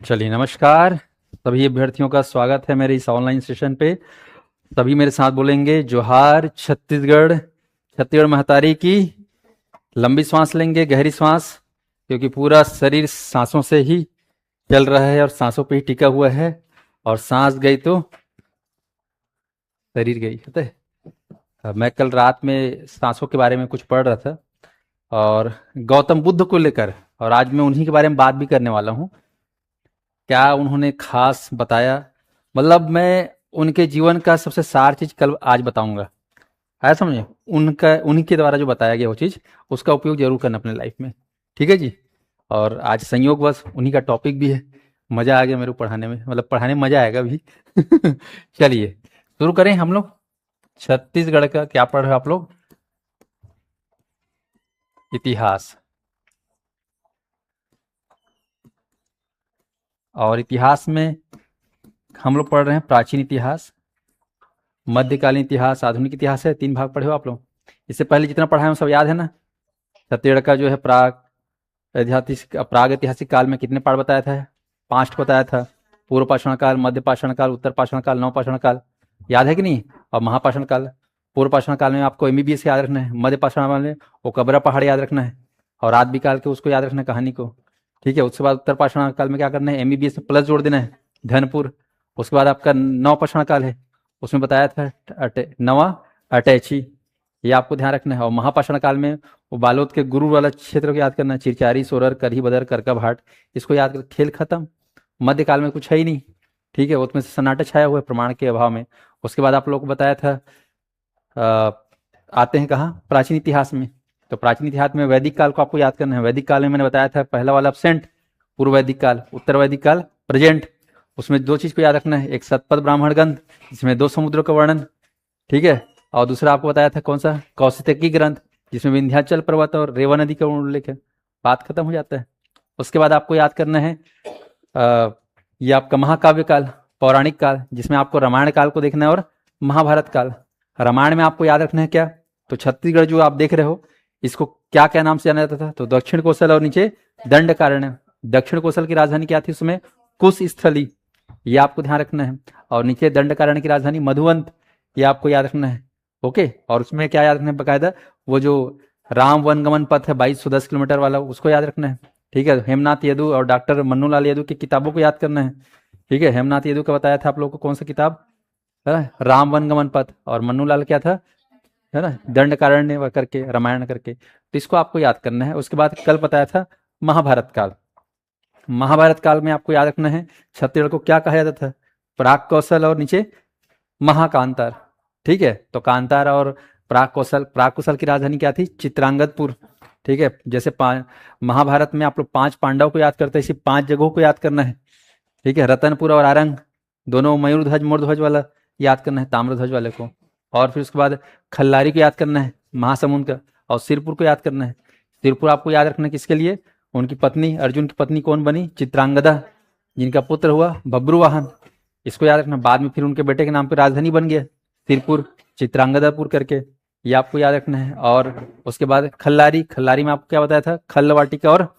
चलिए नमस्कार। सभी अभ्यर्थियों का स्वागत है मेरे इस ऑनलाइन सेशन पे। सभी मेरे साथ बोलेंगे जोहार छत्तीसगढ़। छत्तीसगढ़ महतारी की। लंबी सांस लेंगे, गहरी सांस, क्योंकि पूरा शरीर सांसों से ही चल रहा है और सांसों पे ही टिका हुआ है। और सांस गई तो शरीर गई, पता है। मैं कल रात में सांसों के बारे में कुछ पढ़ रहा था और गौतम बुद्ध को लेकर, और आज मैं उन्हीं के बारे में बात भी करने वाला हूँ। क्या उन्होंने खास बताया, मतलब मैं उनके जीवन का सबसे सार चीज कल आज बताऊंगा। आया समझे? उनका उन्हीं के द्वारा जो बताया गया वो चीज, उसका उपयोग जरूर करना अपने लाइफ में। ठीक है जी। और आज संयोगवश उन्हीं का टॉपिक भी है। मजा आ गया मेरे को पढ़ाने में, मतलब पढ़ाने में मजा आएगा भी। चलिए शुरू करें हम लोग। छत्तीसगढ़ का क्या पढ़ रहे हो आप लोग? इतिहास। और इतिहास में हम लोग पढ़ रहे हैं प्राचीन इतिहास, मध्यकालीन इतिहास, आधुनिक इतिहास है। 3 भाग पढ़े हो आप लोग। इससे पहले जितना पढ़ा है वो सब याद है ना? छत्तीसगढ़ का जो है प्राग ऐतिहासिक काल में कितने पाठ बताया था? 5 बताया था। पूर्व पाषाण काल, मध्य पाषाण काल, उत्तर पाषाण काल, नव पाषाण काल। याद है कि नहीं? और महापाषाण काल। पूर्व पाषाण काल में आपको एमबीबीएस याद रखना है। मध्य पाषाण काल में वो कबरा पहाड़ याद रखना है। और आदि काल के उसको याद रखना है, कहानी को। ठीक है। उसके बाद उत्तर पाषाण काल में क्या करना है? एमबीबीएस में प्लस जोड़ देना है, धनपुर। उसके बाद आपका नव पाषाण काल है, उसमें बताया था नवा अटैची। ये आपको ध्यान रखना है। और महापाषाण काल में वो बालोद के गुरु वाला क्षेत्र को याद करना है, चिरचारी, सोरर, करही, बदर, करका, भाट। इसको याद कर, खेल खत्म। मध्यकाल में कुछ है ही नहीं। ठीक है, उसमें से सन्नाटा छाया हुआ है प्रमाण के अभाव में। उसके बाद आप लोग को बताया था आते हैं कहाँ? प्राचीन इतिहास में। तो प्राचीन इतिहास में वैदिक काल को आपको याद करना है। वैदिक काल में मैंने बताया था पहला वाला एब्सेंट, पूर्व वैदिक काल, उत्तर वैदिक काल, प्रेजेंट। उसमें 2 चीज को याद रखना है, एक सतपथ ब्राह्मण ग्रंथ जिसमें 2 समुद्रों का वर्णन। ठीक है। और दूसरा आपको बताया था कौन सा? कौशिकी ग्रंथ, जिसमें विंध्याचल पर्वत और रेवा नदी का उल्लेख है। बात खत्म हो जाता है। उसके बाद आपको याद करना है ये आपका महाकाव्य काल, पौराणिक काल, जिसमें आपको रामायण काल को देखना है और महाभारत काल। रामायण में आपको याद रखना है क्या? तो छत्तीसगढ़ जो आप देख रहे हो, इसको क्या क्या नाम से जाना जाता था? तो दक्षिण कोसल और नीचे दंडकारण्य। दक्षिण कोसल की राजधानी क्या थी उसमें? कुश स्थली। ये आपको ध्यान रखना है। और नीचे दंडकारण्य की राजधानी मधुवंत। ये आपको याद रखना है। ओके। और उसमें क्या याद रखना है बकायदा? वो जो राम वनगमन पथ है 2210 किलोमीटर वाला, उसको याद रखना है। ठीक है। हेमनाथ यदु और डॉक्टर मन्नूलाल यदु की किताबों को याद करना है। ठीक है। हेमनाथ यदु का बताया था आप लोगों को कौन सा किताब है ना? राम वनगमन पथ। और मन्नूलाल क्या था? है ना, दंडकारण्य करके, रामायण करके। तो इसको आपको याद करना है। उसके बाद कल बताया था महाभारत काल। महाभारत काल में आपको याद रखना है छत्तीसगढ़ को क्या कहा जाता था? प्राग कौशल और नीचे महाकांतार। ठीक है। तो कांतार और प्राग कौशल की राजधानी क्या थी? चित्रांगदपुर। ठीक है। जैसे महाभारत में आप लोग 5 पांडवों को याद करते हैं, इसी 5 जगहों को याद करना है। ठीक है। रतनपुर और आरंग दोनों मयूरध्वज मोरध्वज वाला याद करना है, ताम्रध्वज वाले को। और फिर उसके बाद खल्लारी को याद करना है, महासमुंद का। और सिरपुर को याद करना है। सिरपुर आपको याद रखना है किसके लिए? उनकी पत्नी, अर्जुन की पत्नी कौन बनी? चित्रांगदा, जिनका पुत्र हुआ बब्रुवाहन। इसको याद रखना। बाद में फिर उनके बेटे के नाम पे राजधानी बन गया सिरपुर, चित्रांगदापुर करके। ये आपको याद रखना है। और उसके बाद खल्लारी। खल्लारी में आपको क्या बताया था? खल्ल वाटिका और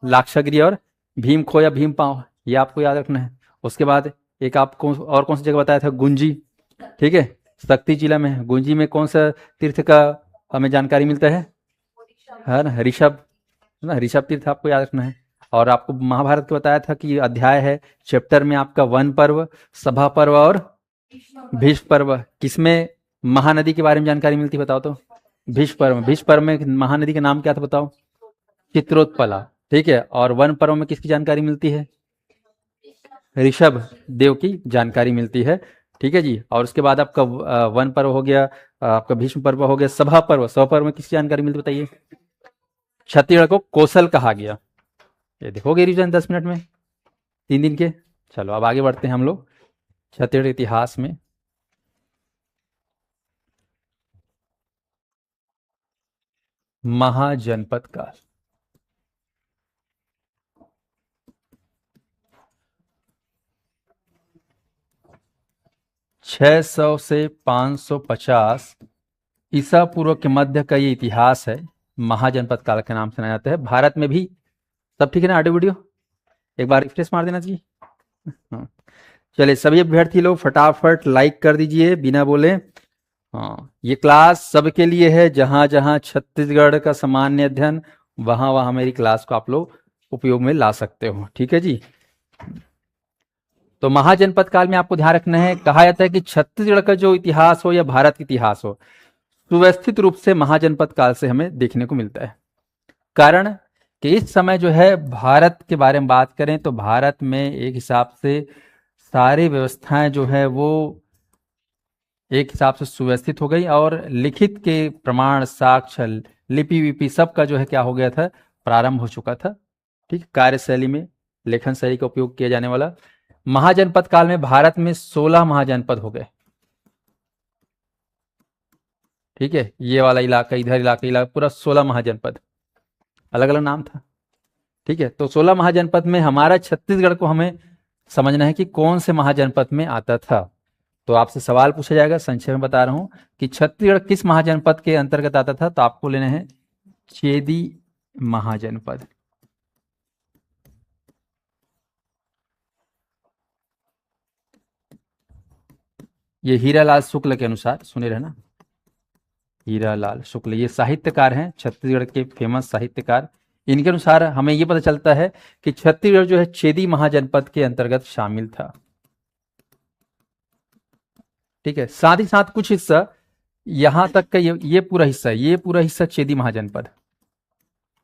लाक्षागृह और भीम खो या भीम पांव। ये आपको याद रखना है। उसके बाद एक आपको और कौन सी जगह बताया था? गुंजी। ठीक है। शक्ति जिला में है। गुंजी में कौन सा तीर्थ का हमें जानकारी मिलता है ना? ऋषभ, है ना? ऋषभ तीर्थ आपको याद रखना है। और आपको महाभारत को बताया था कि अध्याय है, चैप्टर में आपका वन पर्व, सभा पर्व और भीष्म पर्व। किसमें महानदी के बारे में जानकारी मिलती है बताओ तो? भीष्म पर्व। भीष्म पर्व में महानदी का नाम क्या था बताओ? चित्रोत्पला। ठीक है। और वन पर्व में किसकी जानकारी मिलती है? ऋषभ देव की जानकारी मिलती है। ठीक है जी। और उसके बाद आपका वन पर्व हो गया, आपका भीष्म पर्व हो गया, सभा पर्व। सभा पर्व में किसकी जानकारी मिलती बताइए? छत्तीसगढ़ को कौशल कहा गया। ये देखोगे रिविजन 10 मिनट में, 3 दिन के। चलो अब आगे बढ़ते हैं हम लोग छत्तीसगढ़ इतिहास में। महाजनपद काल। 600 से 550 ईसा पूर्व के मध्य का ये इतिहास है। महाजनपद काल के नाम से जाना जाता है। भारत में भी सब ठीक है ना? ऑडियो वीडियो एक बार रिफ्रेश मार देना चाहिए। हाँ, चलिए सभी अभ्यर्थी लोग फटाफट लाइक कर दीजिए बिना बोले। हाँ, ये क्लास सबके लिए है, जहां जहां छत्तीसगढ़ का सामान्य अध्ययन, वहां वहां मेरी क्लास को आप लोग उपयोग में ला सकते हो। ठीक है जी। तो महाजनपद काल में आपको ध्यान रखना है, कहा जाता है कि छत्तीसगढ़ का जो इतिहास हो या भारत का इतिहास हो, सुव्यवस्थित रूप से महाजनपद काल से हमें देखने को मिलता है। कारण कि इस समय जो है भारत के बारे में बात करें तो भारत में एक हिसाब से सारी व्यवस्थाएं जो है वो एक हिसाब से सुव्यवस्थित हो गई, और लिखित के प्रमाण, साक्ष्य, लिपि विपि सबका जो है क्या हो गया था, प्रारंभ हो चुका था। ठीक, कार्यशैली में लेखन शैली का उपयोग किया जाने वाला। महाजनपद काल में भारत में 16 महाजनपद हो गए। ठीक है, ये वाला इलाका, इधर इलाका पूरा 16 महाजनपद, अलग अलग नाम था। ठीक है, तो 16 महाजनपद में हमारा छत्तीसगढ़ को हमें समझना है कि कौन से महाजनपद में आता था। तो आपसे सवाल पूछा जाएगा, संक्षेप में बता रहा हूं कि छत्तीसगढ़ किस महाजनपद के अंतर्गत आता था, तो आपको लेने हैं चेदी महाजनपद। ये हीरालाल शुक्ल के अनुसार, सुने रहना, हीरालाल शुक्ल ये साहित्यकार हैं, छत्तीसगढ़ के फेमस साहित्यकार। इनके अनुसार हमें यह पता चलता है कि छत्तीसगढ़ जो है चेदी महाजनपद के अंतर्गत शामिल था। ठीक है, साथ ही साथ कुछ हिस्सा यहां तक का, ये पूरा हिस्सा, ये पूरा हिस्सा चेदी महाजनपद।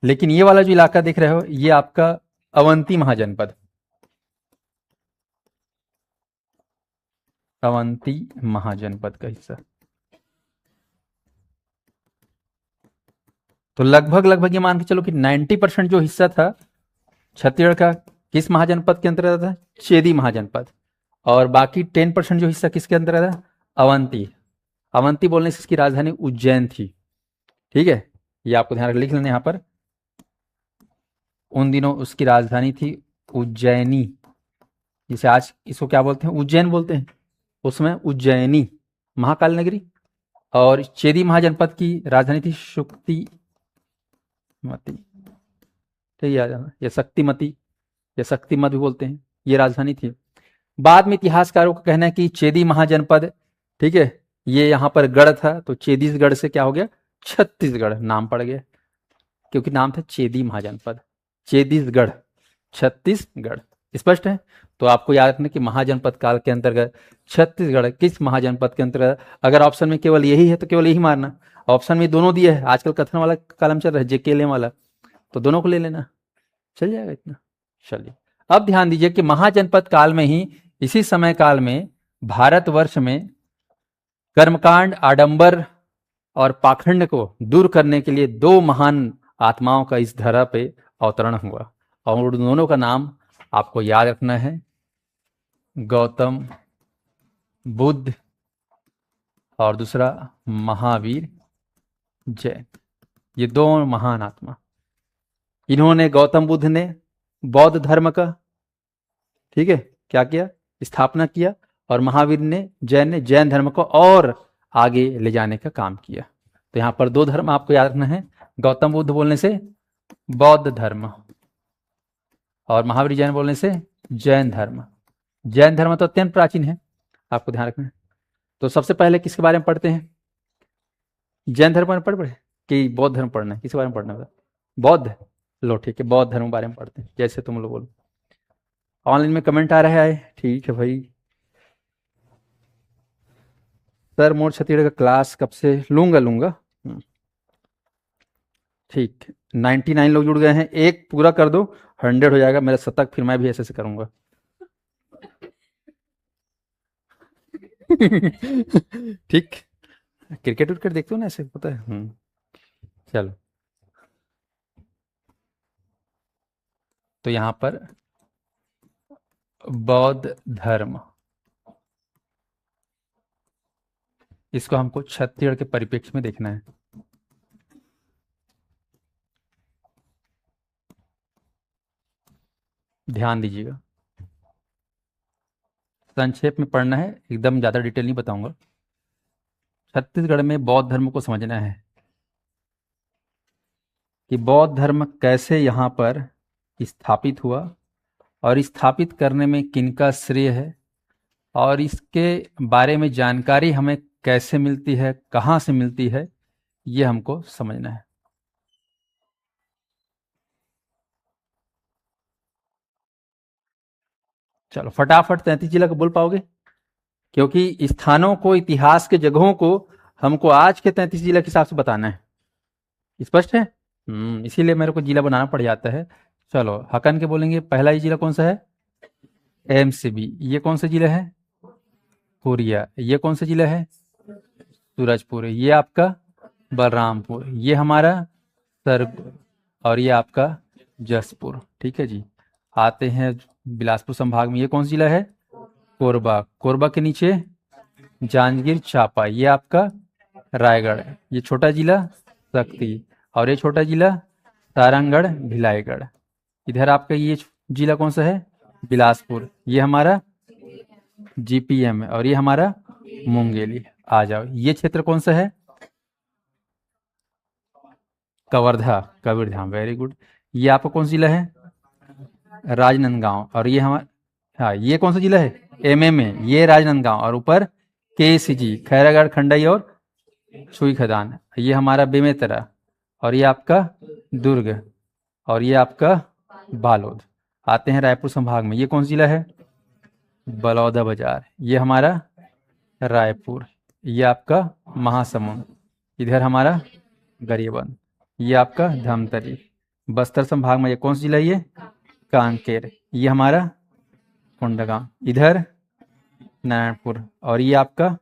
लेकिन ये वाला जो इलाका देख रहे हो, ये आपका अवंती महाजनपद, अवंती महाजनपद का हिस्सा। तो लगभग लगभग ये मान के चलो कि 90% जो हिस्सा था छत्तीसगढ़ का किस महाजनपद के अंतर्गत था, चेदी महाजनपद। और बाकी 10% जो हिस्सा किसके अंतर्गत था, अवंती। अवंती बोलने से इसकी राजधानी उज्जैन थी। ठीक है, ये आपको ध्यान लिख लेना यहाँ पर, उन दिनों उसकी राजधानी थी उज्जैनी, जिसे आज इसको क्या बोलते हैं, उज्जैन बोलते हैं, उसमें उज्जैनी महाकाल नगरी। और चेदी महाजनपद की राजधानी थी शुक्ति मती, ठीक है, या शक्तिमती, या शक्तिमत भी बोलते हैं, ये राजधानी थी। बाद में इतिहासकारों का कहना है कि चेदी महाजनपद, ठीक है, ये यहाँ पर गढ़ था, तो चेदीसगढ़ से क्या हो गया, छत्तीसगढ़ नाम पड़ गया, क्योंकि नाम था चेदी महाजनपद, चेदीसगढ़, छत्तीसगढ़। स्पष्ट है। तो आपको याद रखना कि महाजनपद काल के अंतर्गत छत्तीसगढ़ किस महाजनपद के अंतर्गत। अगर ऑप्शन में केवल यही है तो केवल यही मारना, ऑप्शन में दोनों दिए है, आजकल कथन वाला कॉलम चल रहा है, जेकेएलएम वाला, तो दोनों को ले लेना, चल जाएगा इतना। चलिए अब ध्यान दीजिए कि महाजनपद काल में ही, इसी समय काल में भारतवर्ष में कर्मकांड, आडंबर और पाखंड को दूर करने के लिए दो महान आत्माओं का इस धरा पे अवतरण हुआ, और उन दोनों का नाम आपको याद रखना है, गौतम बुद्ध और दूसरा महावीर जैन। ये दो महान आत्मा, इन्होंने, गौतम बुद्ध ने बौद्ध धर्म का, ठीक है, क्या किया, स्थापना किया, और महावीर ने, जैन ने जैन धर्म को और आगे ले जाने का काम किया। तो यहां पर दो धर्म आपको याद रखना है, गौतम बुद्ध बोलने से बौद्ध धर्म, और महावीर जैन बोलने से जैन धर्म। जैन धर्म तो अत्यंत प्राचीन है, आपको ध्यान रखना है। तो सबसे पहले किसके बारे में पढ़ते हैं, जैन धर्म में पढ़ कि बौद्ध धर्म पढ़ना है, किसके बारे में पढ़ना है, बौद्ध, लो ठीक है, बौद्ध धर्म के बारे में पढ़ते हैं, जैसे तुम लोग बोलो। ऑनलाइन में कमेंट आ रहा है, ठीक है भाई। सर मोर छत्तीसगढ़ का क्लास कब से, लूंगा। ठीक, 99 लोग जुड़ गए हैं, एक पूरा कर दो, 100 हो जाएगा मेरा शतक, फिर मैं भी ऐसे करूंगा। ठीक, क्रिकेट विकेट देखते हो ना, ऐसे पता है। चलो, तो यहां पर बौद्ध धर्म, इसको हमको छत्तीसगढ़ के परिप्रेक्ष्य में देखना है। ध्यान दीजिएगा, संक्षेप में पढ़ना है, एकदम ज्यादा डिटेल नहीं बताऊंगा। छत्तीसगढ़ में बौद्ध धर्म को समझना है कि बौद्ध धर्म कैसे यहाँ पर स्थापित हुआ और स्थापित करने में किनका श्रेय है, और इसके बारे में जानकारी हमें कैसे मिलती है, कहाँ से मिलती है, ये हमको समझना है। चलो फटाफट 33 जिला को बोल पाओगे? क्योंकि स्थानों को, इतिहास के जगहों को हमको आज के 33 जिला के हिसाब से बताना है। स्पष्ट है? इसीलिए मेरे को जिला बनाना पड़ जाता है। चलो हकन के बोलेंगे, पहला ही जिला कौन सा है? एमसीबी। ये कौन सा जिला है? कोरिया। ये कौन सा जिला है? सूरजपुर। ये आपका बलरामपुर। ये हमारा सरगुजा, और ये आपका जसपुर। ठीक है जी। आते हैं बिलासपुर संभाग में, ये कौन सा जिला है? कोरबा। कोरबा के नीचे जांजगीर चांपा, ये आपका रायगढ़। ये छोटा जिला शक्ति, और ये छोटा जिला सारंगढ़ भिलाईगढ़। इधर आपका ये जिला कौन सा है? बिलासपुर। ये हमारा जीपीएम है, और ये हमारा मुंगेली। आ जाओ, ये क्षेत्र कौन सा है? कवर्धा, कबीरधाम। Very good. ये आपका कौन सा जिला है? राजनांदगांव। और ये हमारा, हाँ, ये कौन सा जिला है? एमएमए। ये राजनांदगांव, और ऊपर केसीजी, खैरागढ़, खंडई और सुई खदान। ये हमारा बेमेतरा, और ये आपका दुर्ग, और ये आपका बालोद। आते हैं रायपुर संभाग में, ये कौन सा जिला है? बलौदा बाजार। ये हमारा रायपुर। ये आपका महासमुंद। इधर हमारा गरियाबंद। ये आपका धमतरी। बस्तर संभाग में ये कौन सा जिला है? ये कांकेर। ये हमारा कोंडागांव। इधर नारायणपुर, और ये आपका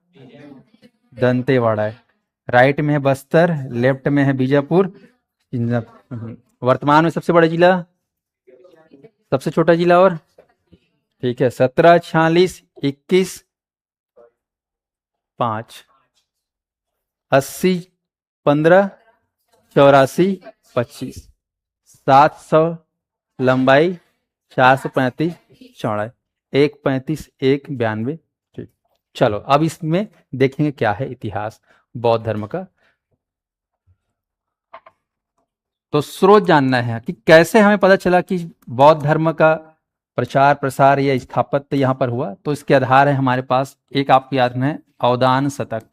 दंतेवाड़ा है। राइट में है बस्तर, लेफ्ट में है बीजापुर। वर्तमान में सबसे बड़ा जिला, सबसे छोटा जिला, और ठीक है 17, 46, 21, 5, 80, 15, 84, 25, 700 लंबाई, 435 चौड़ाई, 135, 192। ठीक। चलो अब इसमें देखेंगे क्या है इतिहास बौद्ध धर्म का। तो स्रोत जानना है कि कैसे हमें पता चला कि बौद्ध धर्म का प्रचार प्रसार या स्थापत्य यहाँ पर हुआ। तो इसके आधार है हमारे पास, एक आपको याद में है अवदान शतक।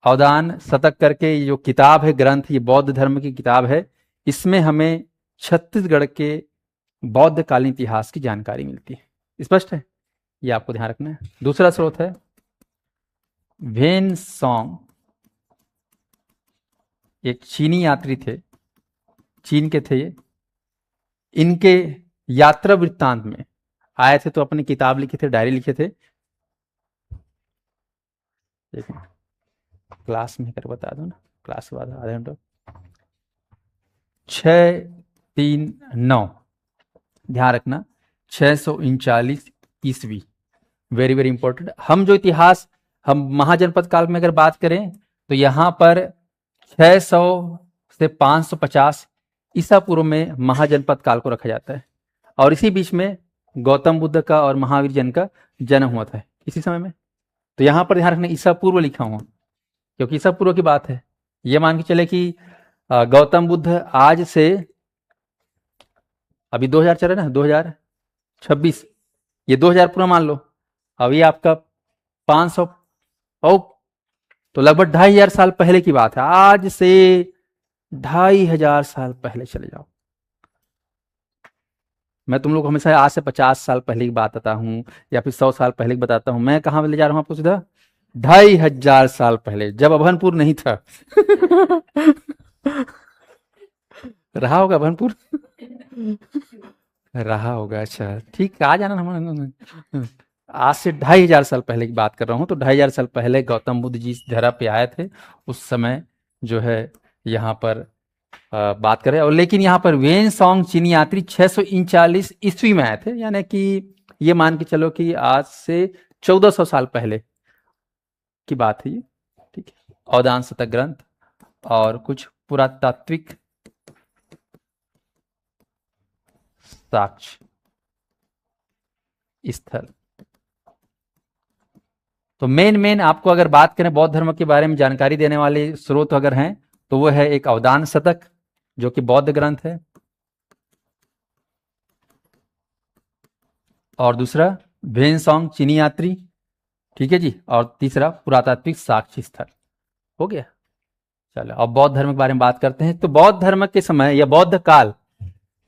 अवदान शतक करके जो किताब है, ग्रंथ, ये बौद्ध धर्म की किताब है। इसमें हमें छत्तीसगढ़ के बौद्ध कालीन इतिहास की जानकारी मिलती है। स्पष्ट है? ये आपको ध्यान रखना है। दूसरा स्रोत है वेन सॉन्ग। एक चीनी यात्री थे, चीन के थे ये। इनके यात्रा वृत्तांत में आए थे, तो अपनी किताब लिखे थे, डायरी लिखे थे। क्लास में कर बता दो ना, क्लास के बाद आधे घंटे। 639, ध्यान रखना, 639 ईस्वी। Very very important. हम जो इतिहास, हम महाजनपद काल में अगर बात करें तो यहाँ पर 600 से 550 ईसा पूर्व में महाजनपद काल को रखा जाता है, और इसी बीच में गौतम बुद्ध का और महावीर जैन का जन्म हुआ था इसी समय में। तो यहाँ पर ध्यान रखना ईसा पूर्व लिखा हुआ, क्योंकि ईसा पूर्व की बात है। ये मान के चले कि गौतम बुद्ध आज से, अभी 2000 चल रहा है ना, 2026, ये 2000 पूरा मान लो, अभी आपका 500 तो लगभग 2500 साल पहले की बात है। आज से 2500 साल पहले चले जाओ। मैं तुम लोग को हमेशा आज से 50 साल पहले की बात बताता हूँ, या फिर 100 साल पहले की बताता हूँ। मैं कहाँ ले जा रहा हूँ आपको? सीधा 2500 साल पहले, जब अभनपुर नहीं था। रहा होगा अभनपुर? रहा होगा। अच्छा ठीक, आ जाना। हम आज से 2500 साल पहले की बात कर रहा हूँ। तो 2500 साल पहले गौतम बुद्ध जी इस धरा पे आए थे। उस समय जो है यहाँ पर बात करें, और लेकिन यहाँ पर वेन सॉन्ग चीनी यात्री 639 ईस्वी में आए थे, यानी कि ये मान के चलो कि आज से 1400 साल पहले की बात है ये। ठीक है। अवदान शतक ग्रंथ और कुछ पुरातात्विक साक्ष्य स्थल। तो मेन आपको अगर बात करें बौद्ध धर्म के बारे में जानकारी देने वाले स्रोत अगर हैं, तो वो है एक अवदान शतक, जो कि बौद्ध ग्रंथ है। और दूसरा भेनसोंग चीनी यात्री, ठीक है जी, और तीसरा पुरातात्विक साक्ष्य स्थल। हो गया। चलो अब बौद्ध धर्म के बारे में बात करते हैं। तो बौद्ध धर्म के समय या बौद्ध काल,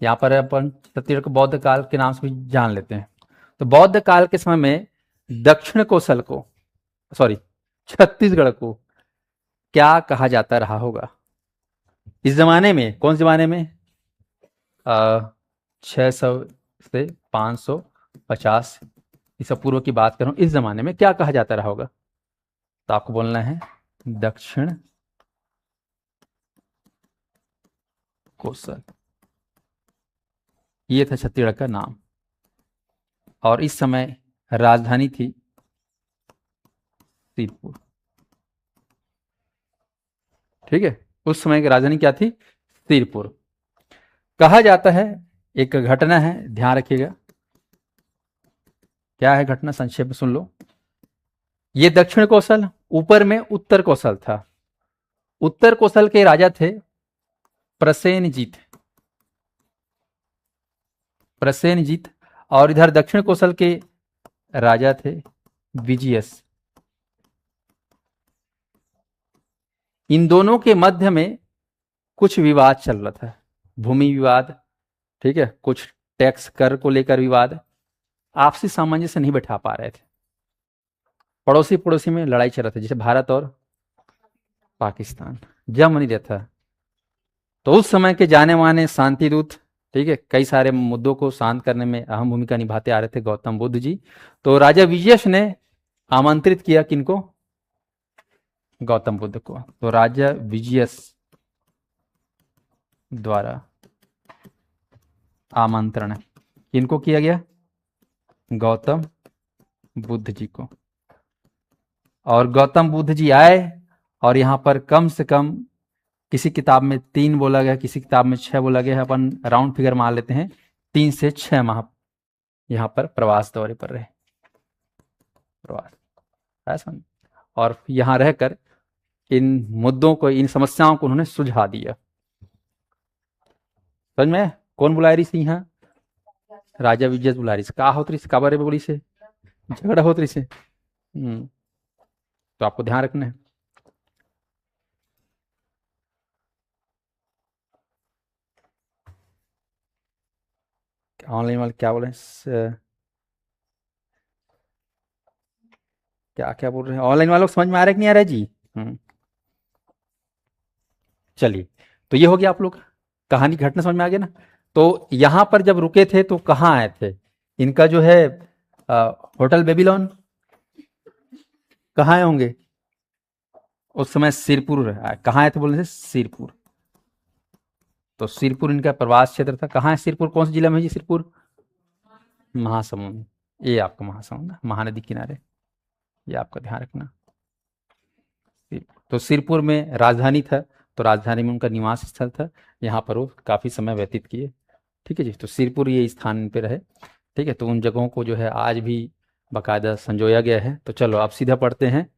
यहाँ पर अपन छत्तीसगढ़ को बौद्ध काल के नाम से भी जान लेते हैं। तो बौद्ध काल के समय में दक्षिण कोसल को, सॉरी छत्तीसगढ़ को क्या कहा जाता रहा होगा इस जमाने में? कौन से जमाने में? 600 से 550 ईसा पूर्व की बात करूं, इस जमाने में क्या कहा जाता रहा होगा? तो आपको बोलना है दक्षिण कोसल। ये था छत्तीसगढ़ का नाम, और इस समय राजधानी थी सिरपुर। ठीक है, उस समय की राजधानी क्या थी? सिरपुर। कहा जाता है, एक घटना है, ध्यान रखिएगा। क्या है घटना? संक्षेप में सुन लो। ये दक्षिण कौशल, ऊपर में उत्तर कौशल था। उत्तर कौशल के राजा थे प्रसेनजीत, प्रसेनजीत, और इधर दक्षिण कौशल के राजा थे विजयस। इन दोनों के मध्य में कुछ विवाद चल रहा था, भूमि विवाद, ठीक है, कुछ टैक्स कर को लेकर विवाद, आपसी सामंजस्य नहीं बैठा पा रहे थे। पड़ोसी पड़ोसी में लड़ाई चल रहा था, जैसे भारत और पाकिस्तान, जम नहीं रहता। तो उस समय के जाने माने शांति दूत, ठीक है, कई सारे मुद्दों को शांत करने में अहम भूमिका निभाते आ रहे थे गौतम बुद्ध जी। तो राजा विजयस ने आमंत्रित किया किनको? गौतम बुद्ध को। तो राजा विजयस द्वारा आमंत्रण किनको किया गया? गौतम बुद्ध जी को। और गौतम बुद्ध जी आए, और यहां पर कम से कम किसी किताब में 3 बोला गया, किसी किताब में 6 बोला गया है, अपन राउंड फिगर मान लेते हैं, 3 से 6 माह यहां पर प्रवास दौरे पर रहे, प्रवास ऐसा। और यहां रहकर इन मुद्दों को, इन समस्याओं को उन्होंने सुलझा दिया। समझ में? कौन बुला रही थी यहाँ? राजा विजय बुला रही से। का होत रही से? का बारे में बोली से? झगड़ा होत रही से। तो आपको ध्यान रखना है। ऑनलाइन वाले क्या बोल रहे हैं? क्या क्या बोल रहे हैं ऑनलाइन वालों को? समझ में आ रहा है कि नहीं आ रहा है जी? चलिए, तो ये हो गया आप लोग कहानी, घटना समझ में आ गया ना। तो यहां पर जब रुके थे तो कहाँ आए थे? इनका जो है होटल बेबीलोन कहाँ आए होंगे उस समय? सिरपुर। कहाँ आए थे बोलने से? सिरपुर। तो सिरपुर इनका प्रवास क्षेत्र था। कहाँ है सिरपुर? कौन से जिला में है जी सिरपुर? महासमुंद। ये आपका महासमुंद, महानदी किनारे, ये आपका ध्यान रखना। तो सिरपुर में राजधानी था, तो राजधानी में उनका निवास स्थल था, यहाँ पर वो काफ़ी समय व्यतीत किए। ठीक है जी, तो सिरपुर ये स्थान पे रहे। ठीक है, तो उन जगहों को जो है आज भी बाकायदा संजोया गया है। तो चलो आप सीधा पढ़ते हैं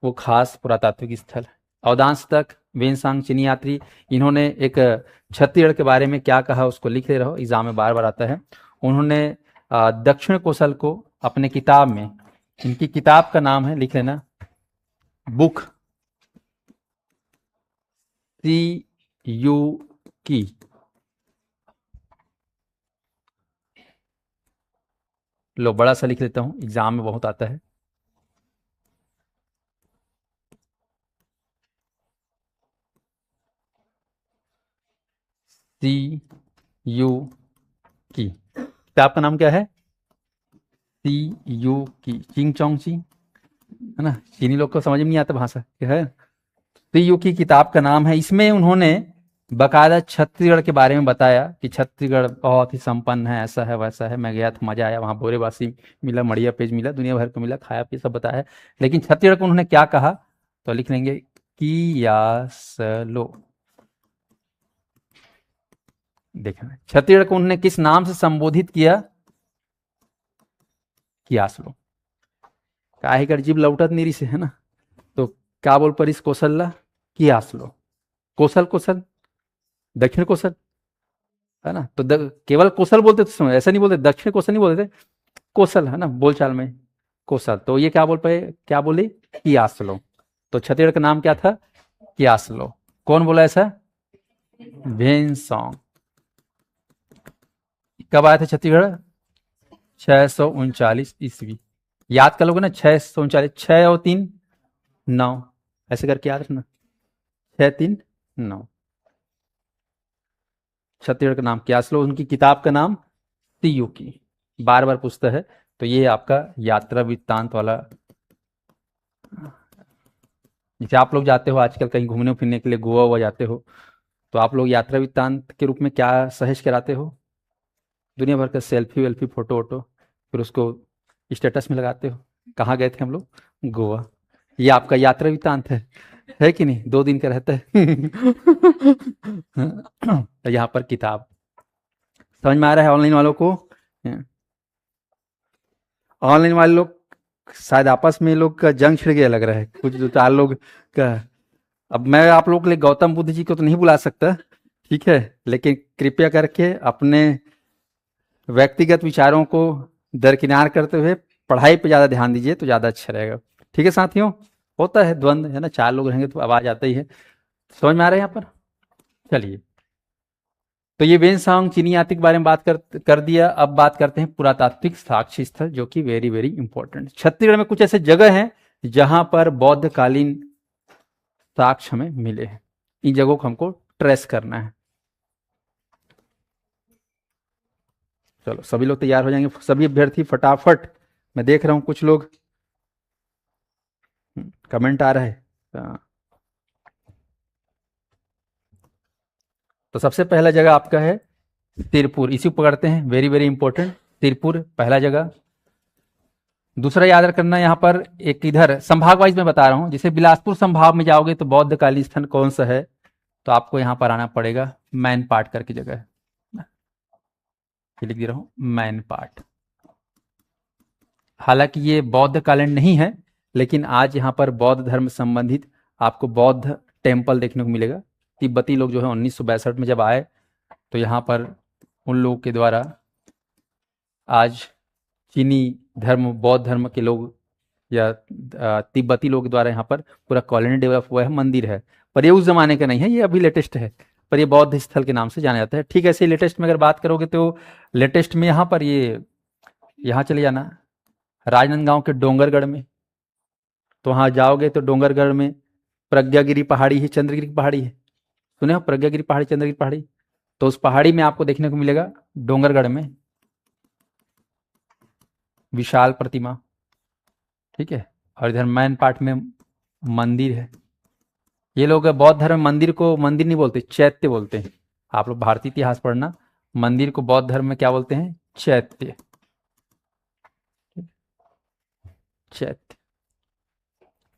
वो खास पुरातात्विक स्थल। अवदांश तक वेनसांग चीनी यात्री, इन्होंने एक छत्तीसगढ़ के बारे में क्या कहा उसको लिख ले रहो, एग्जाम में बार बार आता है। उन्होंने दक्षिण कौशल को अपने किताब में, इनकी किताब का नाम है, लिख लेना, बुक सी यू की, लो बड़ा सा लिख लेता हूं, एग्जाम में बहुत आता है। सी यू की, किताब का नाम क्या है? सी यू की, चिंग चोंग ची, है ना, चीनी लोग को समझ में नहीं आता भाषा क्या है। सी यू की किताब का नाम है। इसमें उन्होंने बकायदा छत्तीसगढ़ के बारे में बताया कि छत्तीसगढ़ बहुत ही संपन्न है, ऐसा है वैसा है। मैं गया था, मजा आया, वहाँ बोरेबासी मिला, मड़िया पेज मिला, दुनिया भर को मिला, खाया पिया सब बताया। लेकिन छत्तीसगढ़ को उन्होंने क्या कहा? तो लिख लेंगे कियासलो। देखना, छत्तीसगढ़ को उन्होंने किस नाम से संबोधित किया? कियासलो। काहे कर जीव लौटत नीरी से, है ना। तो क्या बोल पर इस कौशल कियासलो, कौशल कौशल, दक्षिण कौशल, है ना। तो केवल कौशल बोलते थे, ऐसा नहीं बोलते, दक्षिण कौशल नहीं बोलते थे, कौशल है ना, बोलचाल में कौशल। तो ये क्या बोल पाए, क्या बोली, कियास्लो। तो छत्तीसगढ़ का नाम क्या था, कियास्लो। कौन बोला ऐसा, भेनसॉन्ग। कब आया था छत्तीसगढ़, 639 ईस्वी। याद कर लोगे ना, 639, 6 और 3 9, ऐसे करके याद रखना, 6 3 9। छत्तीसगढ़ का नाम कियास्लो, उनकी किताब का नाम सीयू की, बार बार पूछता है। तो ये आपका यात्रा वृत्तांत वाला। जैसे आप लोग जाते हो आजकल कहीं घूमने फिरने के लिए, गोवा हुआ जाते हो, तो आप लोग यात्रा वृत्तांत के रूप में क्या सहेज कराते हो, दुनिया भर का सेल्फी वेल्फी फोटो वोटो, फिर उसको स्टेटस में लगाते हो, कहाँ गए थे हम लोग, गोवा। ये आपका यात्रा वृत्तांत है कि नहीं, 2 दिन का रहता है। तो यहाँ पर किताब समझ में आ रहा है ऑनलाइन वालों को। ऑनलाइन वाले लोग शायद आपस में लोग का जंग छिड़ गया लग रहा है, कुछ 2 4 लोग का। अब मैं आप लोग के लिए गौतम बुद्ध जी को तो नहीं बुला सकता, ठीक है, लेकिन कृपया करके अपने व्यक्तिगत विचारों को दरकिनार करते हुए पढ़ाई पे ज़्यादा ध्यान दीजिए तो ज़्यादा अच्छा रहेगा। ठीक है साथियों, होता है द्वंद्व है ना, 4 लोग रहेंगे तो आवाज़ आता ही है। समझ में आ रहा है यहाँ पर। चलिए, तो ये वेनसांग चीनी यात्री के बारे में बात कर दिया। अब बात करते हैं पुरातात्विक साक्ष्य स्थल, जो कि वेरी वेरी इंपॉर्टेंट। छत्तीसगढ़ में कुछ ऐसे जगह हैं जहां पर बौद्धकालीन साक्ष्य हमें मिले हैं। इन जगहों को हमको ट्रेस करना है। चलो सभी लोग तैयार हो जाएंगे, सभी अभ्यर्थी फटाफट। मैं देख रहा हूं कुछ लोग कमेंट आ रहा है। तो सबसे पहला जगह आपका है तिरपुर, इसी को पकड़ते हैं, वेरी वेरी इंपॉर्टेंट। तिरपुर पहला जगह। दूसरा याद रखना यहाँ पर एक इधर संभाग वाइज में बता रहा हूँ, जैसे बिलासपुर संभाग में जाओगे तो बौद्धकालीन स्थल कौन सा है, तो आपको यहाँ पर आना पड़ेगा, मैन पाट करके जगह है, लिख दे रहा हूँ मैन पाट। हालांकि ये बौद्धकालीन नहीं है, लेकिन आज यहाँ पर बौद्ध धर्म संबंधित आपको बौद्ध टेम्पल देखने को मिलेगा। तिब्बती लोग जो है 1962 में जब आए तो यहाँ पर उन लोगों के द्वारा आज चीनी धर्म, बौद्ध धर्म के लोग या तिब्बती लोग द्वारा यहाँ पर पूरा कॉलोनी डेवलप हुआ है, मंदिर है। पर ये उस जमाने का नहीं है, ये अभी लेटेस्ट है, पर ये बौद्ध स्थल के नाम से जाना जाता है। ठीक है, ऐसे लेटेस्ट में अगर बात करोगे तो लेटेस्ट में यहाँ पर ये, यहाँ चले जाना राजनांदगांव के डोंगरगढ़ में, तो वहाँ जाओगे तो डोंगरगढ़ में प्रज्ञागिरी पहाड़ी है, चंद्रगिरी की पहाड़ी है, सुने हो प्रज्ञागिरी पहाड़ी, चंद्रगिरी पहाड़ी, तो उस पहाड़ी में आपको देखने को मिलेगा डोंगरगढ़ में विशाल प्रतिमा। ठीक है, और इधर मैन पाट में मंदिर है। ये लोग बौद्ध धर्म मंदिर को मंदिर नहीं बोलते, चैत्य बोलते हैं। आप लोग भारतीय इतिहास पढ़ना, मंदिर को बौद्ध धर्म में क्या बोलते हैं, चैत्य, चैत्य।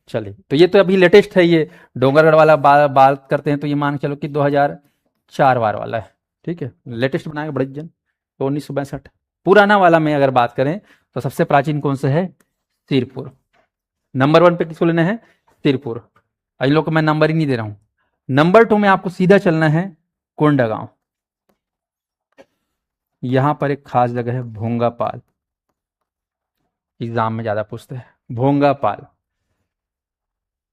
चलिए, तो ये तो अभी लेटेस्ट है, ये डोंगरगढ़ वाला बात करते हैं तो ये मान के चलो कि 2004 वाला है। ठीक है, लेटेस्ट बनाएगा बड़े जन, तो 1962। पुराना वाला में अगर बात करें तो सबसे प्राचीन कौन सा है, सिरपुर। नंबर 1 पे किसको लेना है, सिरपुर। इन लोग को मैं नंबर ही नहीं दे रहा हूं। नंबर 2 में आपको सीधा चलना है कोंडागांव। यहां पर एक खास जगह है भोंगापाल, एग्जाम में ज्यादा पूछते हैं भोंगापाल।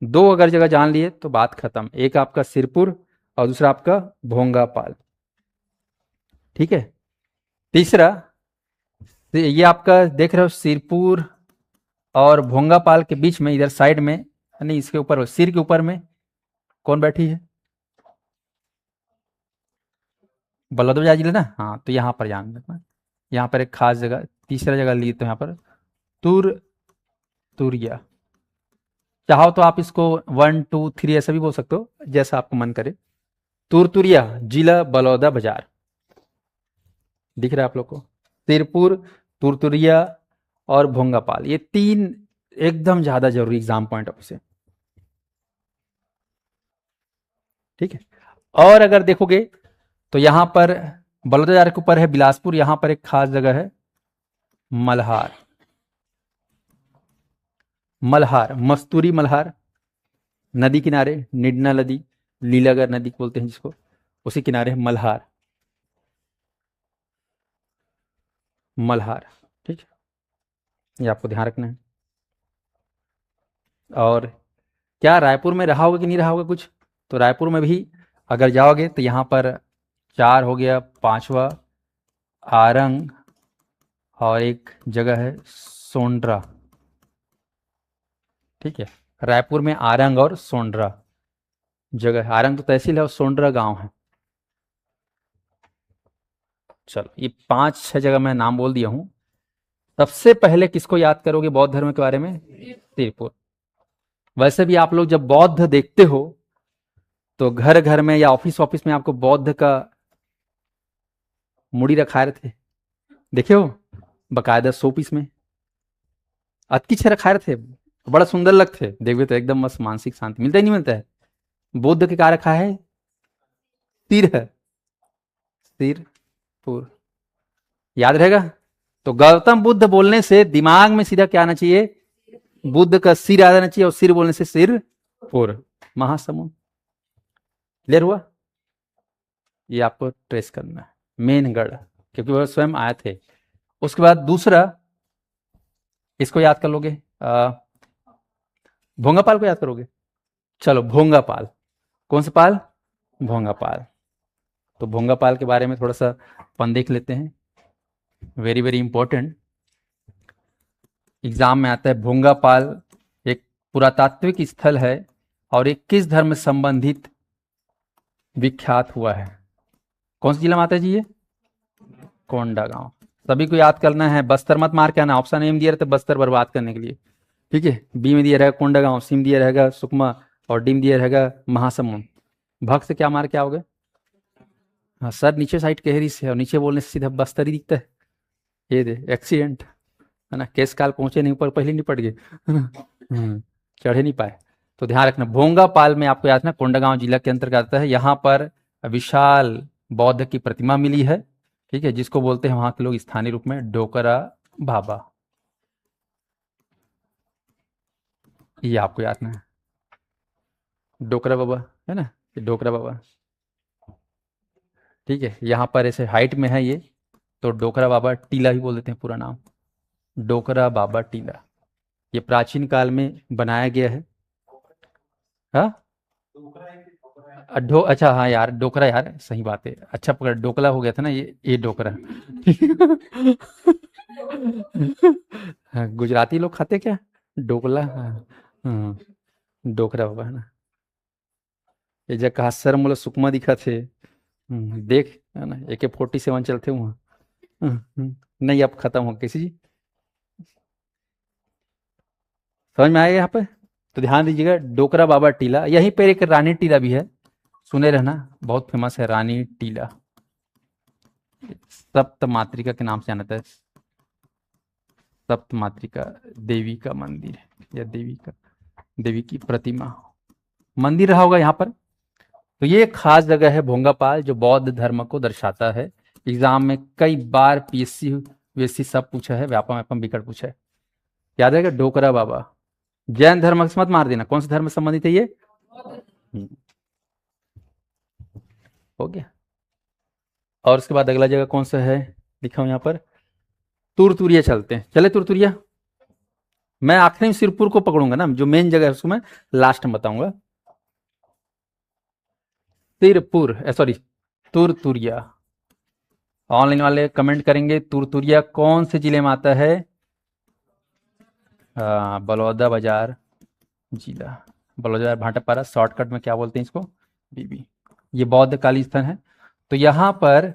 2 अगर जगह जान लिए तो बात खत्म, एक आपका सिरपुर और दूसरा आपका भोंगापाल। ठीक है, तीसरा ये आपका देख रहे हो सिरपुर और भोंगापाल के बीच में इधर साइड में, नहीं इसके ऊपर, सिर के ऊपर में कौन बैठी है, बलौदाबाजार जिला ना, हाँ, तो यहाँ पर जान रखना। यहाँ पर एक खास जगह, तीसरा जगह लिए तो यहाँ पर तुर तुरिया। चाहो तो आप इसको 1 2 3 ऐसा भी बोल सकते हो, जैसा आपको मन करे। तुरतुरिया जिला बलौदा बाजार, दिख रहा है आप लोग को, तिरपुर, तुरतुरिया और भोंगापाल, ये 3 एकदम ज्यादा जरूरी एग्जाम पॉइंट ऑफ से। ठीक है, और अगर देखोगे तो यहां पर बलौदाबाजार के ऊपर है बिलासपुर, यहां पर एक खास जगह है मल्हार। मल्हार, मस्तूरी मल्हार, नदी किनारे, निडना नदी, लीलागर नदी बोलते हैं जिसको, उसी किनारे है मल्हार, मल्हार। ठीक है, ये आपको ध्यान रखना है। और क्या रायपुर में रहा होगा कि नहीं रहा होगा कुछ? तो रायपुर में भी अगर जाओगे तो यहाँ पर 4 हो गया, 5वां आरंग, और एक जगह है सोंड्रा। ठीक है, रायपुर में आरंग और सोंड्रा जगह है। आरंग तो तहसील है और सोंड्रा गांव है। चलो, ये 5-6 जगह मैं नाम बोल दिया हूं। सबसे पहले किसको याद करोगे बौद्ध धर्म के बारे में? तिरुपुर। वैसे भी आप लोग जब बौद्ध देखते हो तो घर घर में या ऑफिस ऑफिस में आपको बौद्ध का मुड़ी रखा रहते, देखे हो? बकायदा शो पीस में अति अच्छे रखाए थे, बड़ा सुंदर लगते, देखो तो एकदम बस मानसिक शांति मिलता ही नहीं मिलता है। बुद्ध के क्या रखा है? सिर है, सिरपुर, याद रहेगा। तो गौतम बुद्ध बोलने से दिमाग में सीधा क्या आना चाहिए? बुद्ध का सिर आ जाना चाहिए, और सिर बोलने से सिरपुर, महासमुंद। क्लियर हुआ? ये आपको ट्रेस करना है, मेनगढ़, क्योंकि वह स्वयं आए थे। उसके बाद दूसरा, इसको याद कर लोगे, भोंगापाल को याद करोगे? चलो, भोंगापाल। कौन सा पाल? भोंगापाल। तो भोंगापाल के बारे में थोड़ा सा अपन देख लेते हैं, वेरी वेरी इंपॉर्टेंट, एग्जाम में आता है। भोंगापाल एक पुरातात्विक स्थल है और एक किस धर्म से संबंधित विख्यात हुआ है? कौन सा जिला में आता है जी ये? कोंडागांव। सभी को याद करना है, बस्तर मत मार के आना, ऑप्शन ए में दिया रहता है बस्तर बर्बाद करने के लिए, ठीक है। बी में दिया रहेगा कोंडागांव, सी में दिया रहेगा सुकमा, और डी में दिया रहेगा महासमुंद। भक्त से क्या मार के आओगे? हाँ सर, नीचे साइड कहेरी से, और नीचे बोलने से सीधा बस्तर ही दिखता है। ये दे एक्सीडेंट है ना, केस काल पहुंचे नहीं, ऊपर पहले निपट गए है ना, चढ़े नहीं पाए। तो ध्यान रखना, भोंगापाल में आपको याद रखना कोंडागांव जिला के अंतर्गत आता है। यहाँ पर विशाल बौद्ध की प्रतिमा मिली है, ठीक है, जिसको बोलते हैं वहां के लोग स्थानीय रूप में डोकरा बाबा। ये आपको याद रखना है, डोकरा बाबा है ना, डोकरा बाबा, ठीक है। यहाँ पर ऐसे हाइट में है ये, तो डोकरा बाबा टीला भी बोल देते हैं पूरा नाम, डोकरा बाबा टीला। ये प्राचीन काल में बनाया गया है। हाँ, अच्छा हाँ यार, डोकरा, यार सही बात है, अच्छा पकड़, डोकला हो गया था ना, ये डोकरा। हाँ, गुजराती लोग खाते क्या डोकला? हाँ, हाँ, डोकरा बाबा है ना। ये जगह कहा सर मोला सुकमा दिखा थे, देख है ना, AK-47 चलते वहाँ। नहीं, अब खत्म हो किसी जी, समझ में आएगा यहाँ पे। तो ध्यान दीजिएगा, डोकरा बाबा टीला, यहीं पर एक रानी टीला भी है, सुने रहना, बहुत फेमस है रानी टीला, सप्त मातृका के नाम से जाना जाता है। सप्त मातृका देवी का मंदिर है, या देवी की प्रतिमा मंदिर रहा होगा यहाँ पर। तो ये एक खास जगह है भोंगापाल, जो बौद्ध धर्म को दर्शाता है। एग्जाम में कई बार PSC VSC सब पूछा है, व्यापम व्यापम विकट पूछा है, याद रहेगा डोकरा बाबा। जैन धर्म से मत मार देना, कौन सा धर्म से संबंधित है ये? हो गया। और उसके बाद अगला जगह कौन सा है लिखा हूं यहाँ पर? तुरतुरिया चलते हैं, चले तुरतुरिया। मैं आखिरी में सिरपुर को पकड़ूंगा ना, जो मेन जगह है उसको मैं लास्ट में बताऊंगा। सिरपुर, सॉरी, तुरतुरिया। ऑनलाइन वाले कमेंट करेंगे तुरतुरिया कौन से जिले में आता है? बलौदा बाजार जिला, बलौदा भाटापारा, शॉर्टकट में क्या बोलते हैं इसको? बीबी। ये बौद्ध काली स्थल है। तो यहां पर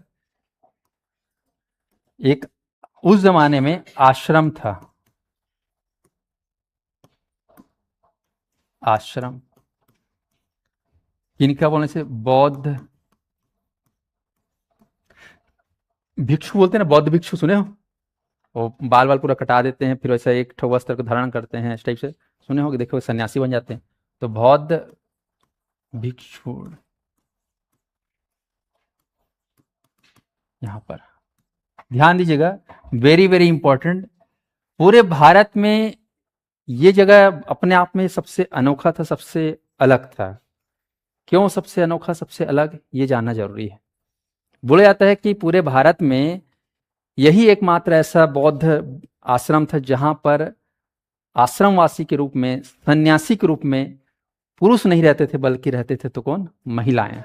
एक उस जमाने में आश्रम था, आश्रम, किनका बोलने से? बौद्ध भिक्षु बोलते हैं ना, बौद्ध भिक्षु सुने हो? वो बाल बाल पूरा कटा देते हैं, फिर वैसा एक ठो वस्त्र को धारण करते हैं, इस टाइप से सुने होगे, देखो सन्यासी बन जाते हैं। तो बौद्ध भिक्षु यहां पर ध्यान दीजिएगा, वेरी वेरी इंपॉर्टेंट। पूरे भारत में ये जगह अपने आप में सबसे अनोखा था, सबसे अलग था। क्यों सबसे अनोखा, सबसे अलग, ये जानना जरूरी है। बोला जाता है कि पूरे भारत में यही एकमात्र ऐसा बौद्ध आश्रम था जहां पर आश्रमवासी के रूप में, सन्यासी के रूप में पुरुष नहीं रहते थे, बल्कि रहते थे तो कौन, महिलाएं।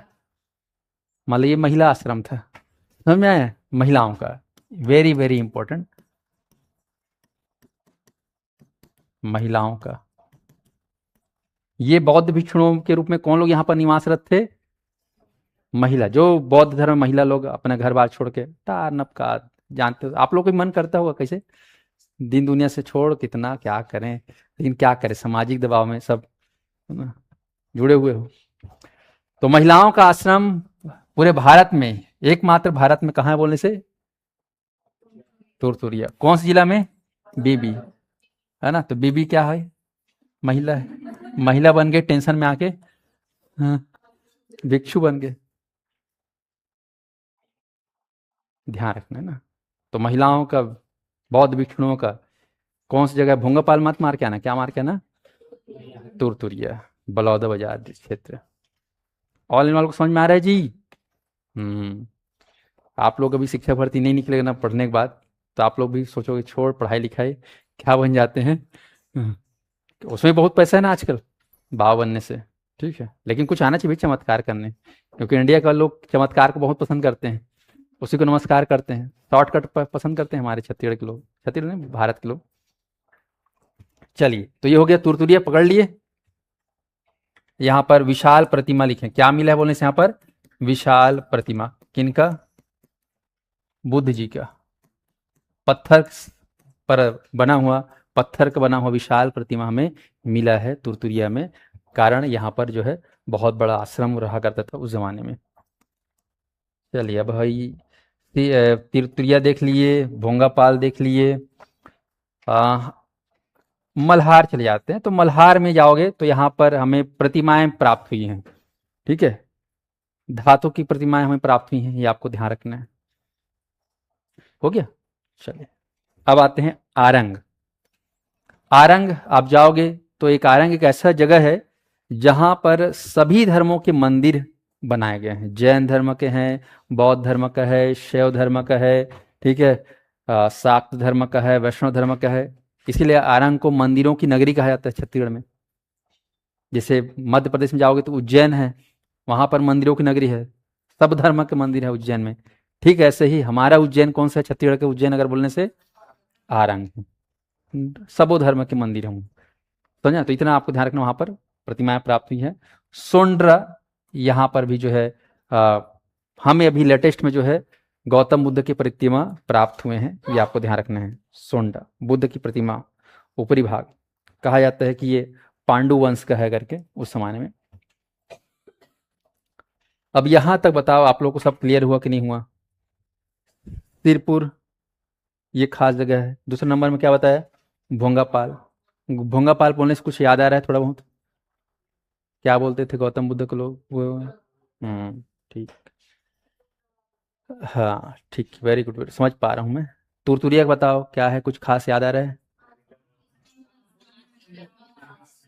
मतलब ये महिला आश्रम था, समझ में आया, महिलाओं का, वेरी वेरी इंपॉर्टेंट, महिलाओं का। ये बौद्ध भिक्षुओं के रूप में कौन लोग यहाँ पर निवासरत थे, महिला, जो बौद्ध धर्म महिला लोग अपने घर बार छोड़ के, टारनप का जानते हो आप लोग को मन करता होगा कैसे दिन दुनिया से छोड़ कितना क्या करें, लेकिन क्या करें, सामाजिक दबाव में सब जुड़े हुए हो। तो महिलाओं का आश्रम पूरे भारत में, एकमात्र भारत में कहाँ है बोलने से, तुरतुरिया। कौन से जिला में, बीबी, है ना। तो बीबी क्या है, महिला है, महिला बन गए टेंशन में आके, हाँ, भिक्षु बन गए, ध्यान रखना है ना। तो महिलाओं का, बौद्ध भिक्षुओं का कौन सी जगह, भोंगापाल मत मार के आना, क्या मार के आना, तुरतुरिया, बलौदा बाजार क्षेत्र। ऑल इन ऑल को समझ में आ रहा है जी। आप लोग अभी शिक्षा भर्ती नहीं निकलेगा ना पढ़ने के बाद, तो आप लोग भी सोचोगे छोड़ पढ़ाई लिखाई, क्या बन जाते हैं। उसमें बहुत पैसा है ना आजकल बाबा बनने से, ठीक है, लेकिन कुछ आना चाहिए चमत्कार करने, क्योंकि इंडिया का लोग चमत्कार को बहुत पसंद करते हैं, उसी को नमस्कार करते हैं, शॉर्टकट पसंद करते हैं हमारे छत्तीसगढ़ के लोग, छत्तीसगढ़ नहीं भारत के लोग। चलिए, तो ये हो गया तुरतुरिया, पकड़ लिए। यहाँ पर विशाल प्रतिमा लिखे, क्या मिला है बोलने से, यहाँ पर विशाल प्रतिमा, किनका, बुद्ध जी का, पत्थर पर बना हुआ, पत्थर का बना हुआ विशाल प्रतिमा हमें मिला है तुरतुरिया में। कारण यहाँ पर जो है बहुत बड़ा आश्रम रहा करता था उस जमाने में। चलिए, अब भाई तुरतुरिया देख लिए, भोंगापाल देख लिए, मल्हार चले जाते हैं। तो मल्हार में जाओगे तो यहाँ पर हमें प्रतिमाएं प्राप्त हुई हैं, ठीक है, धातु की प्रतिमाएं हमें प्राप्त हुई हैं, ये आपको ध्यान रखना है। हो गया, चलिए अब आते हैं आरंग। आरंग आप जाओगे तो एक आरंग एक ऐसा जगह है जहां पर सभी धर्मों के मंदिर बनाए गए हैं, जैन धर्म के हैं, बौद्ध धर्म का है, शैव धर्म का है, ठीक है, शाक्त धर्म का है, वैष्णव धर्म का है। इसीलिए आरंग को मंदिरों की नगरी कहा जाता है छत्तीसगढ़ में। जैसे मध्य प्रदेश में जाओगे तो उज्जैन है, वहां पर मंदिरों की नगरी है, सब धर्म के मंदिर है उज्जैन में। ठीक ऐसे ही हमारा उज्जैन कौन सा है, छत्तीसगढ़ के उज्जैन अगर बोलने से आरंग है, सबो धर्म के मंदिर हूँ, समझा। तो इतना आपको ध्यान रखना, वहां पर प्रतिमाएं प्राप्त हुई है। सोंड्रा, यहाँ पर भी जो है हमें अभी लेटेस्ट में जो है गौतम बुद्ध की प्रतिमा प्राप्त हुए हैं, ये आपको ध्यान रखना है। सोंडा बुद्ध की प्रतिमा, ऊपरी भाग, कहा जाता है कि ये पांडु वंश का है करके उस जमाने में। अब यहां तक बताओ आप लोग को सब क्लियर हुआ कि नहीं हुआ। सिरपुर ये खास जगह है। दूसरे नंबर में क्या बताया, भोंगापाल। भोंगापाल बोलने से कुछ याद आ रहा है थोड़ा बहुत, क्या बोलते थे गौतम बुद्ध को लोग वो, ठीक, हाँ ठीक, वेरी गुड, समझ पा रहा हूँ मैं। तुरतुरिया बताओ क्या है, कुछ खास याद आ रहा है।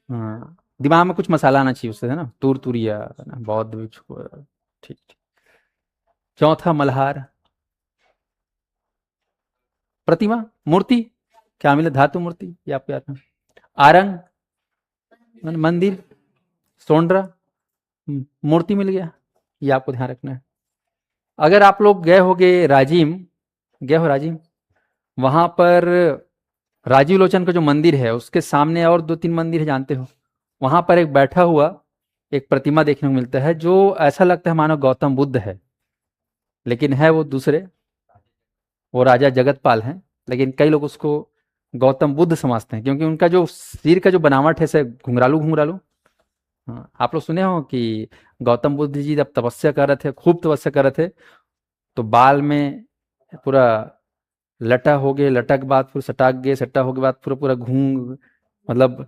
हाँ, दिमाग में कुछ मसाला आना चाहिए उससे, है ना, तुरतुरिया, है ना, बौद्ध भिक्षु, ठीक ठीक। चौथा मल्हार, प्रतिमा, मूर्ति, क्या मिला, धातु मूर्ति, ये आपको याद है। आरंग मंदिर, सोंड्रा मूर्ति मिल गया, ये आपको ध्यान रखना है। अगर आप लोग गए होगे राजिम, गए हो राजिम, वहां पर राजीव लोचन का जो मंदिर है उसके सामने और दो तीन मंदिर है, जानते हो, वहां पर एक बैठा हुआ एक प्रतिमा देखने को मिलता है जो ऐसा लगता है मानो गौतम बुद्ध है, लेकिन है वो दूसरे, वो राजा जगतपाल हैं, लेकिन कई लोग उसको गौतम बुद्ध समझते हैं क्योंकि उनका जो सिर का जो बनावट है ऐसे घुंघरालू घुंघरालू। हाँ, आप लोग सुने हो कि गौतम बुद्ध जी जब तपस्या कर रहे थे, खूब तपस्या कर रहे थे, तो बाल में पूरा लटा हो गए, लटा के बाद फिर सटा गए, सटा हो के बाद पूरा पूरा घूंग, मतलब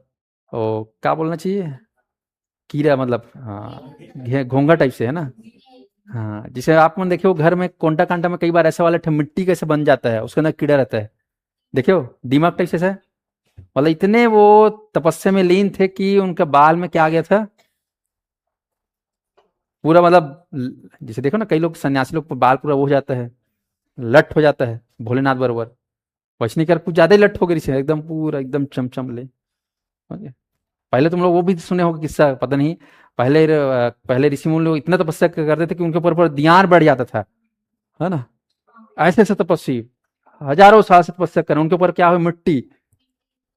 ओ क्या बोलना चाहिए, कीड़ा, मतलब हाँ, घोंघा टाइप से है ना। हाँ, जिसे आप मन देखे हो घर में कोंटा कांटा में कई बार ऐसा वाला मिट्टी कैसे बन जाता है, उसके अंदर कीड़ा रहता है, देखे हो, दिमाग टाइप से है। मतलब इतने वो तपस्या में लीन थे कि उनका बाल में क्या आ गया था, पूरा मतलब जैसे देखो ना कई लोग सन्यासी लोग बाल पूरा वो हो जाता है, लट हो जाता है, भोलेनाथ बरोबर, वैष्णिकर कुछ ज्यादा ही लठ हो गई से, एकदम पूरा एकदम चमचम ले। समझे? पहले तुम लोग वो भी सुने होगा किस्सा, पता नहीं, पहले ऋषि मुनि लोग इतना तपस्या करते थे कि उनके ऊपर दियार बढ़ जाता था, है ना। ऐसे ऐसे तपस्वी हजारों साल से तपस्या कर, उनके ऊपर क्या हो, मिट्टी।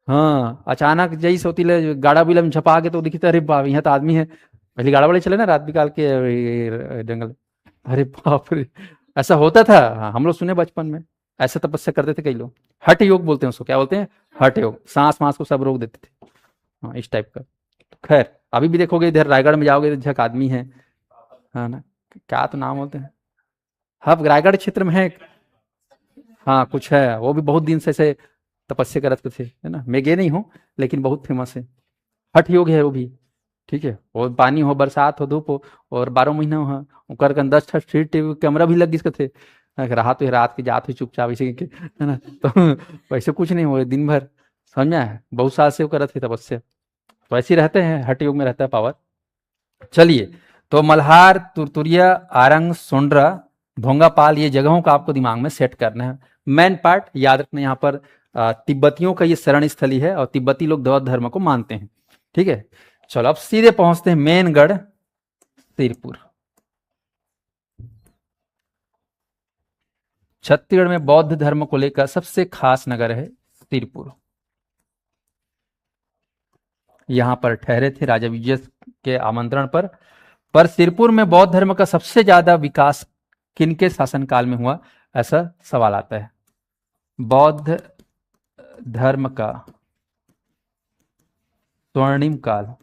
हाँ, अचानक जई सोतीले गाड़ा बिलम झपा के तो दिखी, अरे बाप, यहाँ तो आदमी है। पहले गाड़ा वाले चले ना रात निकाल के जंगल, अरे बाप रे, ऐसा होता था। हाँ, हम लोग सुने बचपन में, ऐसा तपस्या करते थे कई लोग। हठ योग बोलते हैं उसको, क्या बोलते हैं, हठ योग, सांस वांस को सब रोक देते थे। हाँ, इस टाइप का। खैर, अभी भी देखोगे इधर रायगढ़ में जाओगे तो झक आदमी है ना, क्या तो नाम बोलते हैं, हाँ रायगढ़ क्षेत्र में है। हाँ कुछ है, वो भी बहुत दिन से ऐसे तपस्या करते थे, है ना। मैं गए नहीं हूँ, लेकिन बहुत फेमस है। हठ योग है वो भी। ठीक है, और पानी हो, बरसात हो, धूप हो, और 12 महीना हो, ओकर कन 10 कैमरा भी लग गई थे। रहा तो रात की जात हुई चुपचाप इसे के, है ना। तो वैसे कुछ नहीं हो दिन भर, समझ में आया, बहुत साल से वो करते थे तपस्या। तो ऐसे ही रहते हैं, हठ योग में रहता है पावर। चलिए, तो मल्हार, तुरतुरिया, आरंग, सोंड्रा, भोंगापाल, ये जगहों का आपको दिमाग में सेट करना है। मेन पार्ट याद रखना, यहाँ पर तिब्बतियों का ये शरण स्थली है, और तिब्बती लोग बौद्ध धर्म को मानते हैं। ठीक है, चलो अब सीधे पहुंचते हैं मेनगढ़ सिरपुर। छत्तीसगढ़ में बौद्ध धर्म को लेकर सबसे खास नगर है सिरपुर। यहां पर ठहरे थे राजा विजय के आमंत्रण पर सिरपुर में बौद्ध धर्म का सबसे ज्यादा विकास किनके शासनकाल में हुआ, ऐसा सवाल आता है। बौद्ध धर्म का स्वर्णिम काल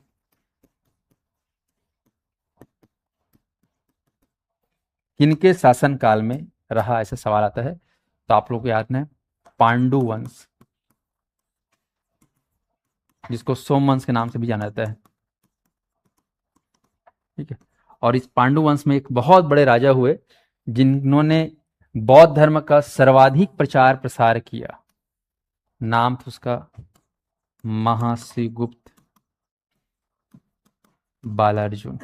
किनके शासनकाल में रहा, ऐसा सवाल आता है। तो आप लोग को याद है पांडु वंश, जिसको सोमवंश के नाम से भी जाना जाता है। ठीक है, और इस पांडु वंश में एक बहुत बड़े राजा हुए जिन्होंने बौद्ध धर्म का सर्वाधिक प्रचार प्रसार किया। नाम था उसका महाश्रीगुप्त बालार्जुन।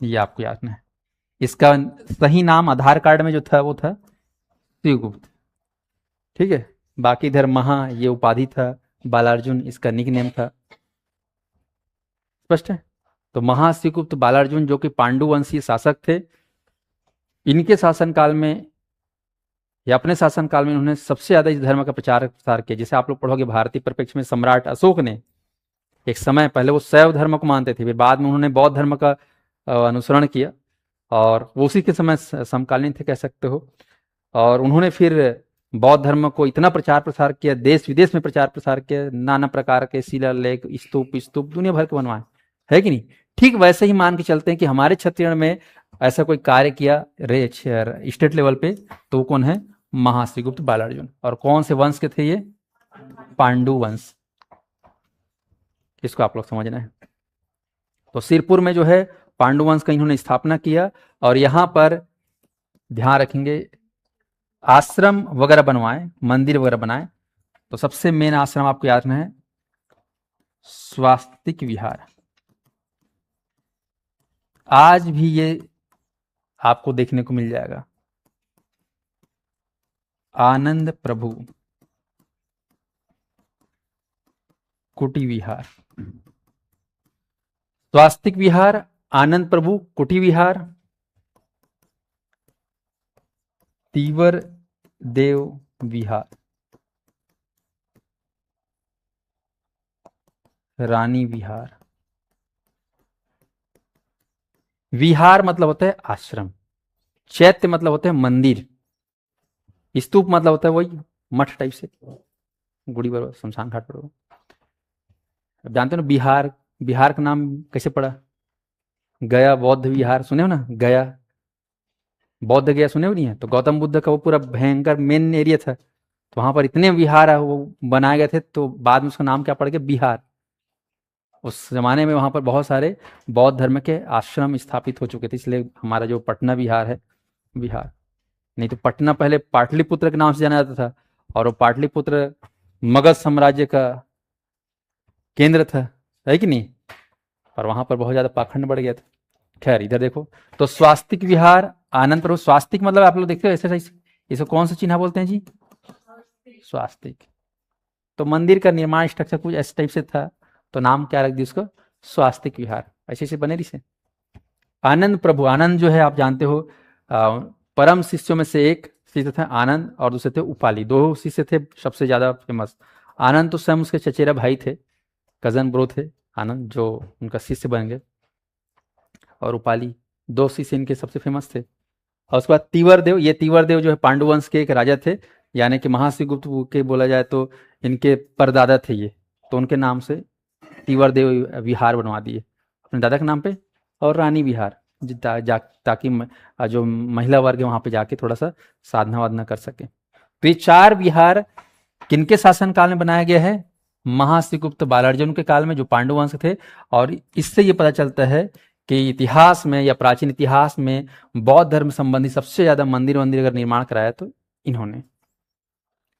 ये आपको याद है। इसका सही नाम आधार कार्ड में जो था वो था श्रीगुप्त। ठीक है, बाकी इधर महा ये उपाधि था, बालार्जुन इसका निक नेम था। स्पष्ट है। तो महाश्रीगुप्त बालार्जुन जो कि पांडु वंशीय शासक थे, इनके शासनकाल में या अपने शासनकाल में उन्होंने सबसे ज्यादा इस धर्म का प्रचार प्रसार किया। जैसे आप लोग पढ़ोगे भारतीय परिप्रेक्ष्य में सम्राट अशोक ने एक समय पहले वो शैव धर्म को मानते थे, फिर बाद में उन्होंने बौद्ध धर्म का अनुसरण किया, और वो उसी के समय समकालीन थे कह सकते हो। और उन्होंने फिर बौद्ध धर्म को इतना प्रचार प्रसार किया, देश विदेश में प्रचार प्रसार किया, नाना प्रकार के शिलालेख, स्तूप स्तूप दुनिया भर के बनवाए, है कि नहीं। ठीक वैसे ही मान के चलते हैं कि हमारे छत्तीसगढ़ में ऐसा कोई कार्य किया स्टेट लेवल पे, तो वो कौन है, महाश्रीगुप्त बालार्जुन। और कौन से वंश के थे ये, पांडु वंश। इसको आप लोग समझना है। तो सिरपुर में जो है पांडु वंश का इन्होंने स्थापना किया, और यहां पर ध्यान रखेंगे आश्रम वगैरह बनवाए, मंदिर वगैरह बनाए। तो सबसे मेन आश्रम आपको याद रखना है स्वास्तिक विहार। आज भी ये आपको देखने को मिल जाएगा। आनंद प्रभु कुटी विहार, स्वास्तिक विहार, आनंद प्रभु कुटी विहार, तीवर देव विहार, रानी विहार। विहार मतलब होता है आश्रम, चैत्य मतलब होता है मंदिर, स्तूप मतलब होता है वही मठ टाइप से, गुड़ी बरोबर शमशान घाट पर। अब जानते हो ना बिहार, बिहार का नाम कैसे पड़ा, गया बौद्ध विहार सुने हो ना, गया बौद्ध गया सुने हो नहीं है। तो गौतम बुद्ध का वो पूरा भयंकर मेन एरिया था, तो वहां पर इतने विहार वो बनाए गए थे, तो बाद में उसका नाम क्या पड़ गया, बिहार। उस जमाने में वहां पर बहुत सारे बौद्ध धर्म के आश्रम स्थापित हो चुके थे, इसलिए हमारा जो पटना बिहार है बिहार। नहीं तो पटना पहले पाटलिपुत्र के नाम से जाना जाता था, और वो पाटलिपुत्र मगध साम्राज्य का केंद्र था, है कि नहीं। पर वहां पर बहुत ज्यादा पाखंड बढ़ गया था। खैर इधर देखो, तो स्वास्तिक विहार, आनंद प्रभु, स्वास्तिक मतलब आप लोग देखते हो ऐसे इसको कौन सा चिन्ह बोलते हैं जी? स्वास्तिक। तो मंदिर का निर्माण स्ट्रक्चर कुछ इस टाइप से था, तो नाम क्या रख दिया उसको? स्वास्तिक विहार। ऐसे ऐसे बने रही से। आनंद प्रभु, आनंद जो है आप जानते हो परम शिष्यों में से एक शिष्य थे आनंद और दूसरे थे उपाली, दो शिष्य थे सबसे ज्यादा फेमस। आनंद तो स्वयं उसके चचेरा भाई थे, कजन ब्रो थे आनंद, जो उनका शिष्य बन गए। और उपाली, दो शिष्य इनके सबसे फेमस थे। और उसके बाद तीवर देव, ये तीवर देव जो है पांडु वंश के एक राजा थे, यानी कि महाशिवगुप्त के बोला जाए तो इनके परदादा थे ये, तो उनके नाम से तीवर देव विहार बनवा दिए अपने दादा के नाम पे, और रानी विहार ताकि जो महिला वर्ग है वहां पे जाके थोड़ा सा साधना वाधना कर सके। तो ये 4 विहार किनके शासन काल में बनाया गया है? महाशिवगुप्त बालार्जुन के काल में, जो पांडु वंश थे। और इससे ये पता चलता है कि इतिहास में या प्राचीन इतिहास में बौद्ध धर्म संबंधी सबसे ज्यादा मंदिर अगर निर्माण कराया तो इन्होंने,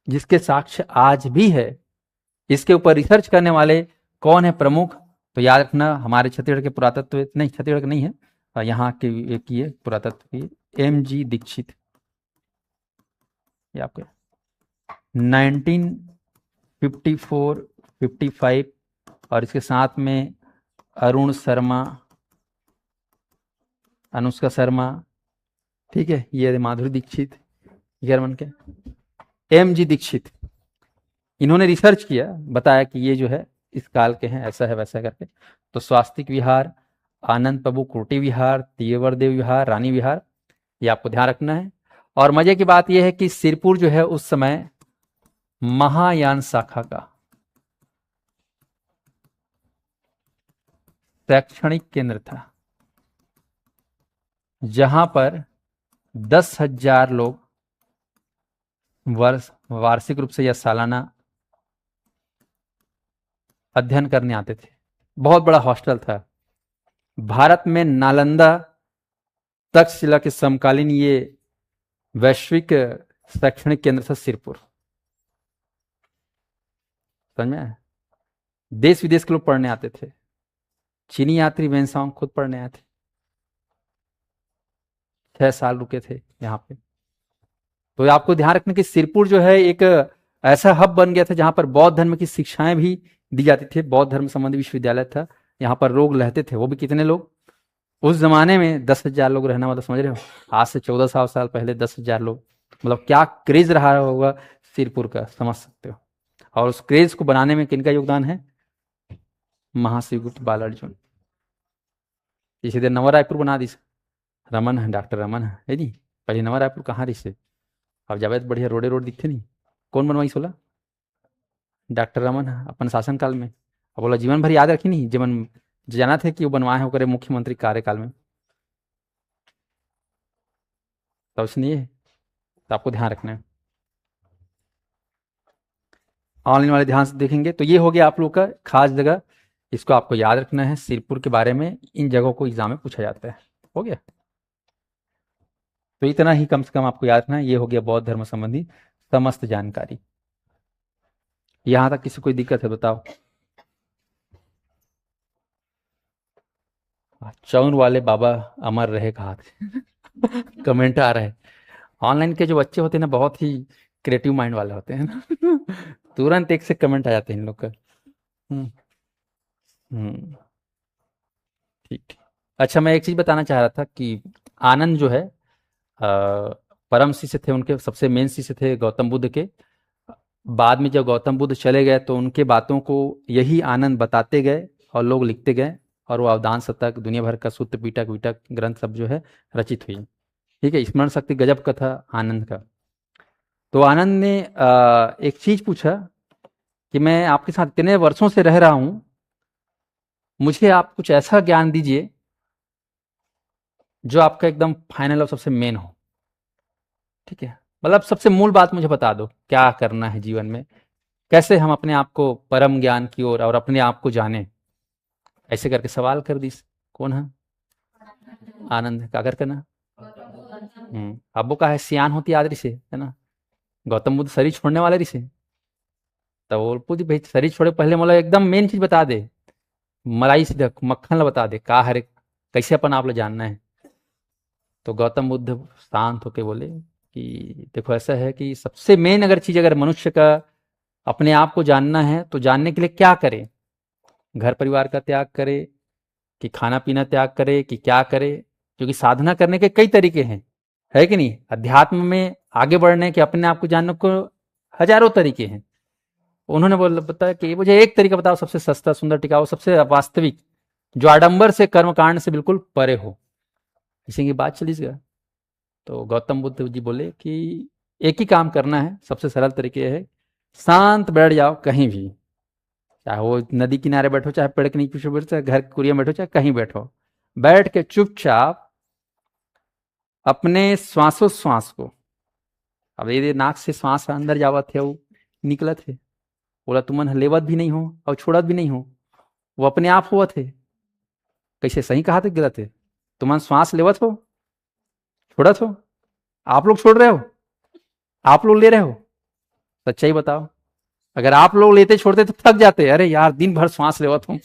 जिसके साक्ष्य आज भी है। इसके ऊपर रिसर्च करने वाले कौन है प्रमुख? तो याद रखना, हमारे छत्तीसगढ़ के पुरातत्व, नहीं छत्तीसगढ़ के नहीं है, यहाँ के एक ये पुरातत्व की MG दीक्षित, ये आपके 1954 55, और इसके साथ में अरुण शर्मा, अनुष्का शर्मा, ठीक है, ये माधुरी दीक्षित, जर्मन के MG दीक्षित, इन्होंने रिसर्च किया, बताया कि ये जो है इस काल के हैं, ऐसा है वैसा करके। तो स्वास्तिक विहार, आनंद प्रभु कुटी विहार, तीवरदेव विहार, रानी विहार, ये आपको ध्यान रखना है। और मजे की बात यह है कि सिरपुर जो है उस समय महायान शाखा का शैक्षणिक केंद्र था, जहां पर 10,000 लोग वार्षिक रूप से या सालाना अध्ययन करने आते थे। बहुत बड़ा हॉस्टल था। भारत में नालंदा तक्षशिला के समकालीन ये वैश्विक शैक्षणिक केंद्र था सिरपुर। समझ में आया? देश विदेश के लोग पढ़ने आते थे। चीनी यात्री वेनसांग खुद पढ़ने आए थे, 6 साल रुके थे यहाँ पे। तो आपको ध्यान रखना कि सिरपुर जो है एक ऐसा हब बन गया था जहां पर बौद्ध धर्म की शिक्षाएं भी दी जाती थी। बौद्ध धर्म संबंधी विश्वविद्यालय था, यहाँ पर लोग रहते थे। वो भी कितने लोग? उस जमाने में 10,000 लोग रहना, मतलब समझ रहे हो, आज से 1400 साल पहले 10,000 लोग, मतलब क्या क्रेज रहा होगा सिरपुर का, समझ सकते हो। और उस क्रेज को बनाने में किनका योगदान है? महाशिवगुप्त बालार्जुन। इसी तरह नवा रायपुर बना दी रमन है, डॉक्टर रमन है नहीं, पहले नवा रायपुर कहाँ रही से, अब जावे तो बढ़िया रोडे रोड दिखते नहीं। कौन बनवाई सोला? डॉक्टर रमन है, अपन शासन काल में। अब बोला जीवन भर याद रखी नहीं, जीवन जाना थे कि वो बनवाए हो करे मुख्यमंत्री कार्यकाल में, तो उसने ये, तो आपको ध्यान रखना है। ऑनलाइन वाले ध्यान से देखेंगे तो ये हो गया आप लोग का खास जगह, इसको आपको याद रखना है। सिरपुर के बारे में इन जगहों को एग्जाम में पूछा जाता है। हो गया, तो इतना ही कम से कम आपको याद रखना है। ये हो गया बौद्ध धर्म संबंधी समस्त जानकारी। यहां तक किसी कोई दिक्कत है बताओ? चौर वाले बाबा अमर रहे कहा थे कमेंट आ रहे हैं। ऑनलाइन के जो बच्चे होते हैं ना, बहुत ही क्रिएटिव माइंड वाले होते हैं ना तुरंत एक से कमेंट आ जाते हैं इन लोग का। हम्म हम्म, ठीक। अच्छा, मैं एक चीज बताना चाह रहा था कि आनंद जो है परम शिष्य थे, उनके सबसे मेन शिष्य थे गौतम बुद्ध के। बाद में जब गौतम बुद्ध चले गए तो उनके बातों को यही आनंद बताते गए और लोग लिखते गए, और वो अवदान शतक, दुनिया भर का सूत्र पीटक वीटक ग्रंथ सब जो है रचित हुई। ठीक है, स्मरण शक्ति गजब का था आनंद का। तो आनंद ने एक चीज पूछा कि मैं आपके साथ इतने वर्षों से रह रहा हूं, मुझे आप कुछ ऐसा ज्ञान दीजिए जो आपका एकदम फाइनल और सबसे मेन हो। ठीक है, मतलब सबसे मूल बात मुझे बता दो, क्या करना है जीवन में, कैसे हम अपने आप को परम ज्ञान की ओर और अपने आप को जाने, ऐसे करके सवाल कर दी। कौन है? आनंद। क्या करना? अब वो का है सियान होती आदरी से, है ना। गौतम बुद्ध शरीर छोड़ने वाले रिसे, तो वो पूछ भाई शरीर छोड़े पहले मतलब एकदम मेन चीज बता दे, मलाई सीधा मक्खन ला बता दे, का हरे कैसे अपन आप ला जानना है। तो गौतम बुद्ध शांत होके बोले कि देखो ऐसा है कि सबसे मेन अगर चीज अगर मनुष्य का अपने आप को जानना है तो जानने के लिए क्या करे, घर परिवार का त्याग करे कि खाना पीना त्याग करे कि क्या करे, क्योंकि साधना करने के कई तरीके हैं, है कि नहीं। अध्यात्म में आगे बढ़ने के, अपने आप को जानने को हजारों तरीके हैं। उन्होंने बोला बताया कि मुझे एक तरीका बताओ सबसे सस्ता, सुंदर, टिकाऊ, सबसे वास्तविक, जो आडंबर से, कर्मकांड से बिल्कुल परे हो। इसी की बात चली गया। तो गौतम बुद्ध जी बोले कि एक ही काम करना है, सबसे सरल तरीके है, शांत बैठ जाओ कहीं भी, चाहे वो नदी किनारे बैठो, चाहे पेड़ के नीचे बैठो, चाहे घर कुरिया में बैठो, चाहे कहीं बैठो, बैठ के चुपचाप अपने श्वासोश्वास को, अब ये नाक से श्वास अंदर जावत है, वो निकलत है, बोला तुमन लेवत भी नहीं हो और छोड़त भी नहीं हो, वो अपने आप हुआ थे। कैसे सही कहा था गलत है? तुमन श्वास लेवत हो, छोड़त हो, आप लोग छोड़ रहे हो, आप लोग ले रहे हो, सच्चाई बताओ। अगर आप लोग लेते छोड़ते तो थक जाते, अरे यार दिन भर श्वास लेवत हूँ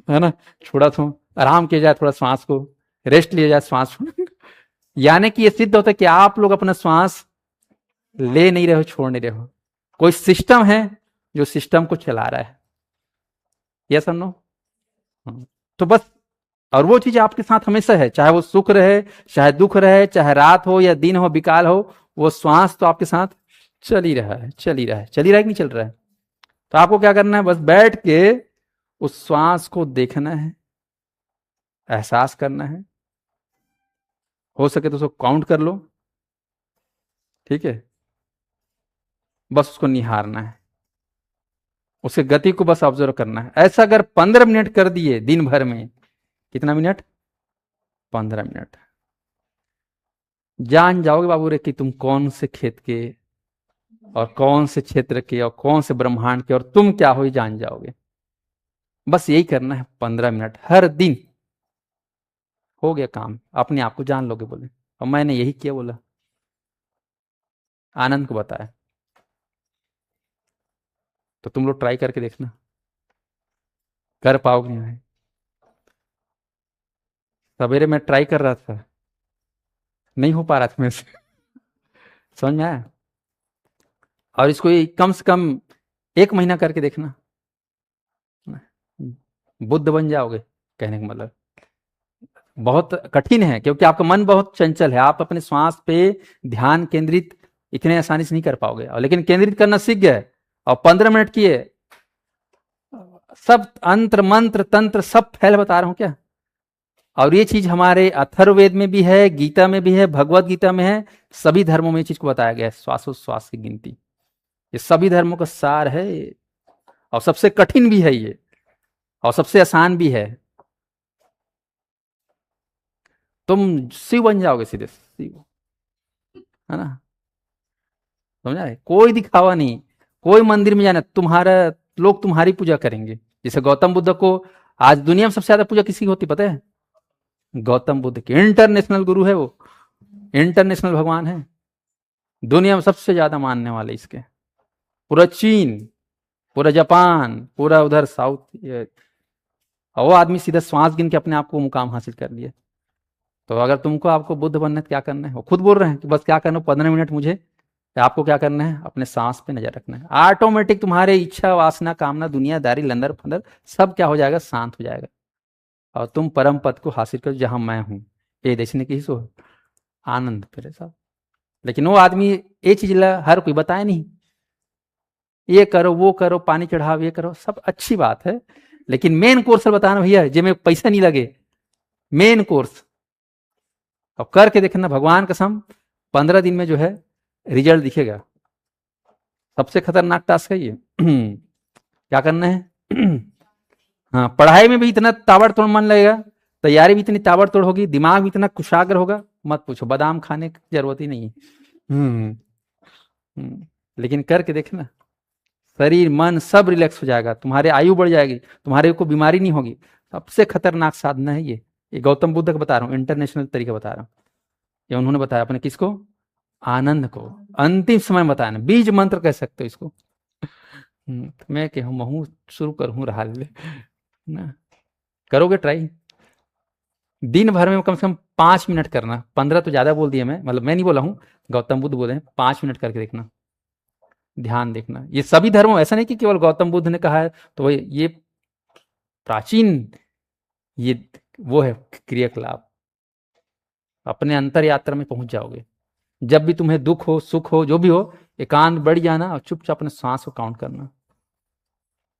है ना, छोड़त हूँ, आराम किया जाए थोड़ा श्वास को, रेस्ट लिया जाए श्वास को यानी कि ये सिद्ध होता है कि आप लोग अपना श्वास ले नहीं रहे हो, छोड़ नहीं रहे हो, कोई सिस्टम है जो सिस्टम को चला रहा है। यस और नो? तो बस, और वो चीज आपके साथ हमेशा है, चाहे वो सुख रहे, चाहे दुख रहे, चाहे रात हो या दिन हो, विकाल हो, वो श्वास तो आपके साथ चल ही रहा है, चल ही रहा है, चल ही रहा है कि नहीं चल रहा है। तो आपको क्या करना है, बस बैठ के उस श्वास को देखना है, एहसास करना है, हो सके तो उसको काउंट कर लो, ठीक है, बस उसको निहारना है, उसके गति को बस ऑब्जर्व करना है। ऐसा अगर 15 मिनट कर दिए दिन भर में, कितना मिनट, 15 मिनट, जान जाओगे बाबू रे कि तुम कौन से खेत के और कौन से क्षेत्र के और कौन से ब्रह्मांड के और तुम क्या हो, जान जाओगे। बस यही करना है, 15 मिनट हर दिन, हो गया काम, अपने आप को जान लोगे। बोले और मैंने यही किया, बोला आनंद को बताया। तो तुम लोग ट्राई करके देखना, कर पाओगे नहीं। सवेरे मैं ट्राई कर रहा था, नहीं हो पा रहा था मेरे से समझ में आया। और इसको कम से कम 1 महीना करके देखना, बुद्ध बन जाओगे। कहने का मतलब बहुत कठिन है, क्योंकि आपका मन बहुत चंचल है, आप अपने श्वास पे ध्यान केंद्रित इतने आसानी से नहीं कर पाओगे, और लेकिन केंद्रित करना सीख गए और 15 मिनट किए, सब अंत्र मंत्र तंत्र सब फैल बता रहा हूं क्या। और ये चीज हमारे अथर्ववेद में भी है, गीता में भी है, भगवत गीता में है, सभी धर्मों में ये चीज को बताया गया है, श्वासोश्वास की गिनती, ये सभी धर्मों का सार है, और सबसे कठिन भी है ये, और सबसे आसान भी है। तुम शिव बन जाओगे सीधे, शिव, है ना, समझा है। कोई दिखावा नहीं, कोई मंदिर में जाना, तुम्हारा लोग तुम्हारी पूजा करेंगे। जैसे गौतम बुद्ध को आज दुनिया में सबसे ज्यादा पूजा किसी की होती पता है? गौतम बुद्ध की। इंटरनेशनल गुरु है वो, इंटरनेशनल भगवान है, दुनिया में सबसे ज्यादा मानने वाले इसके। पूरा चीन, पूरा जापान, पूरा उधर साउथ, और वो आदमी सीधा श्वास गिन के अपने आप को मुकाम हासिल कर लिया। तो अगर तुमको आपको बुद्ध बनना है तो क्या करना है, वो खुद बोल रहे हैं कि बस क्या करना, 15 मिनट मुझे, आपको क्या करना है, अपने सांस पे नजर रखना है, ऑटोमेटिक तुम्हारे इच्छा वासना कामना दुनियादारी लंदर फंदर सब क्या हो जाएगा, शांत हो जाएगा, और तुम परम पद को हासिल करो जहां मैं हूं, ये देखने की सो आनंद फिर सब। लेकिन वो आदमी ये चीज हर कोई बताए नहीं, ये करो वो करो, पानी चढ़ाओ, ये करो, सब अच्छी बात है, लेकिन मेन कोर्स बताना भैया जिसमें पैसा नहीं लगे, मेन कोर्स, अब करके देखना, भगवान कसम 15 दिन में जो है रिजल्ट दिखेगा। सबसे खतरनाक टास्क है ये क्या करना है हाँ, पढ़ाई में भी इतना ताबड़तोड़ मन लगेगा, तैयारी भी इतनी ताबड़तोड़ होगी, दिमाग भी इतना कुशाग्र होगा, मत पूछो, बादाम खाने की जरूरत ही नहीं है। लेकिन करके देखना, शरीर मन सब रिलैक्स हो जाएगा, तुम्हारे आयु बढ़ जाएगी, तुम्हारे को बीमारी नहीं होगी। सबसे खतरनाक साधना है ये गौतम बुद्ध का बता रहा हूँ, इंटरनेशनल तरीका बता रहा हूँ, ये उन्होंने बताया अपने किसको, आनंद को, अंतिम समय बताया, बीज मंत्र कह सकते हो इसको। मैं कि हूँ शुरू करूँ रहा ले ना, करोगे ट्राई, दिन भर में कम से कम 5 मिनट करना, 15 तो ज्यादा बोल दिया मैं, मतलब मैं नहीं बोला हूँ, गौतम बुद्ध बोले हैं, 5 मिनट करके देखना, ध्यान देखना। ये सभी धर्मों, ऐसा नहीं कि केवल गौतम बुद्ध ने कहा है, तो ये प्राचीन, ये वो है क्रियाकलाप, अपने अंतर यात्रा में पहुंच जाओगे। जब भी तुम्हें दुख हो, सुख हो, जो भी हो, एकांत बढ़ जाना और चुपचाप अपने सांस को काउंट करना,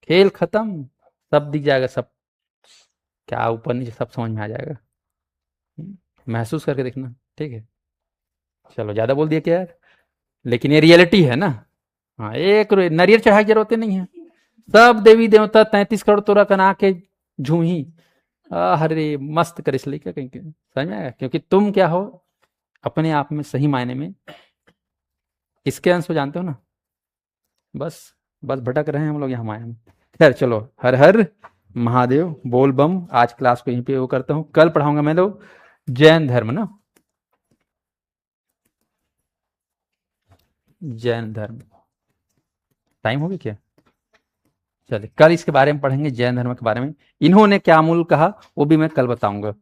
खेल खत्म, सब दिख जाएगा, सब क्या ऊपर नीचे सब समझ में आ जाएगा। महसूस करके देखना, ठीक है। चलो ज्यादा बोल दिया क्या यार, लेकिन ये रियलिटी है ना। हाँ, एक नारियल चढ़ाई की जरूरत नहीं है, सब देवी देवता 33 करोड़ तोरा कना के झूही, अरे मस्त कर, इसलिए क्या कहीं समझ में आएगा, क्योंकि तुम क्या हो अपने आप में सही मायने में इसके अंश को जानते हो ना। बस बस भटक रहे हैं हम लोग यहाँ माया में। खैर चलो, हर हर महादेव, बोल बम। आज क्लास को यहीं पे वो करता हूँ, कल पढ़ाऊंगा मैं लोग जैन धर्म ना, जैन धर्म। टाइम हो गया क्या? चलिए कल इसके बारे में पढ़ेंगे, जैन धर्म के बारे में, इन्होंने क्या मूल कहा वो भी मैं कल बताऊंगा।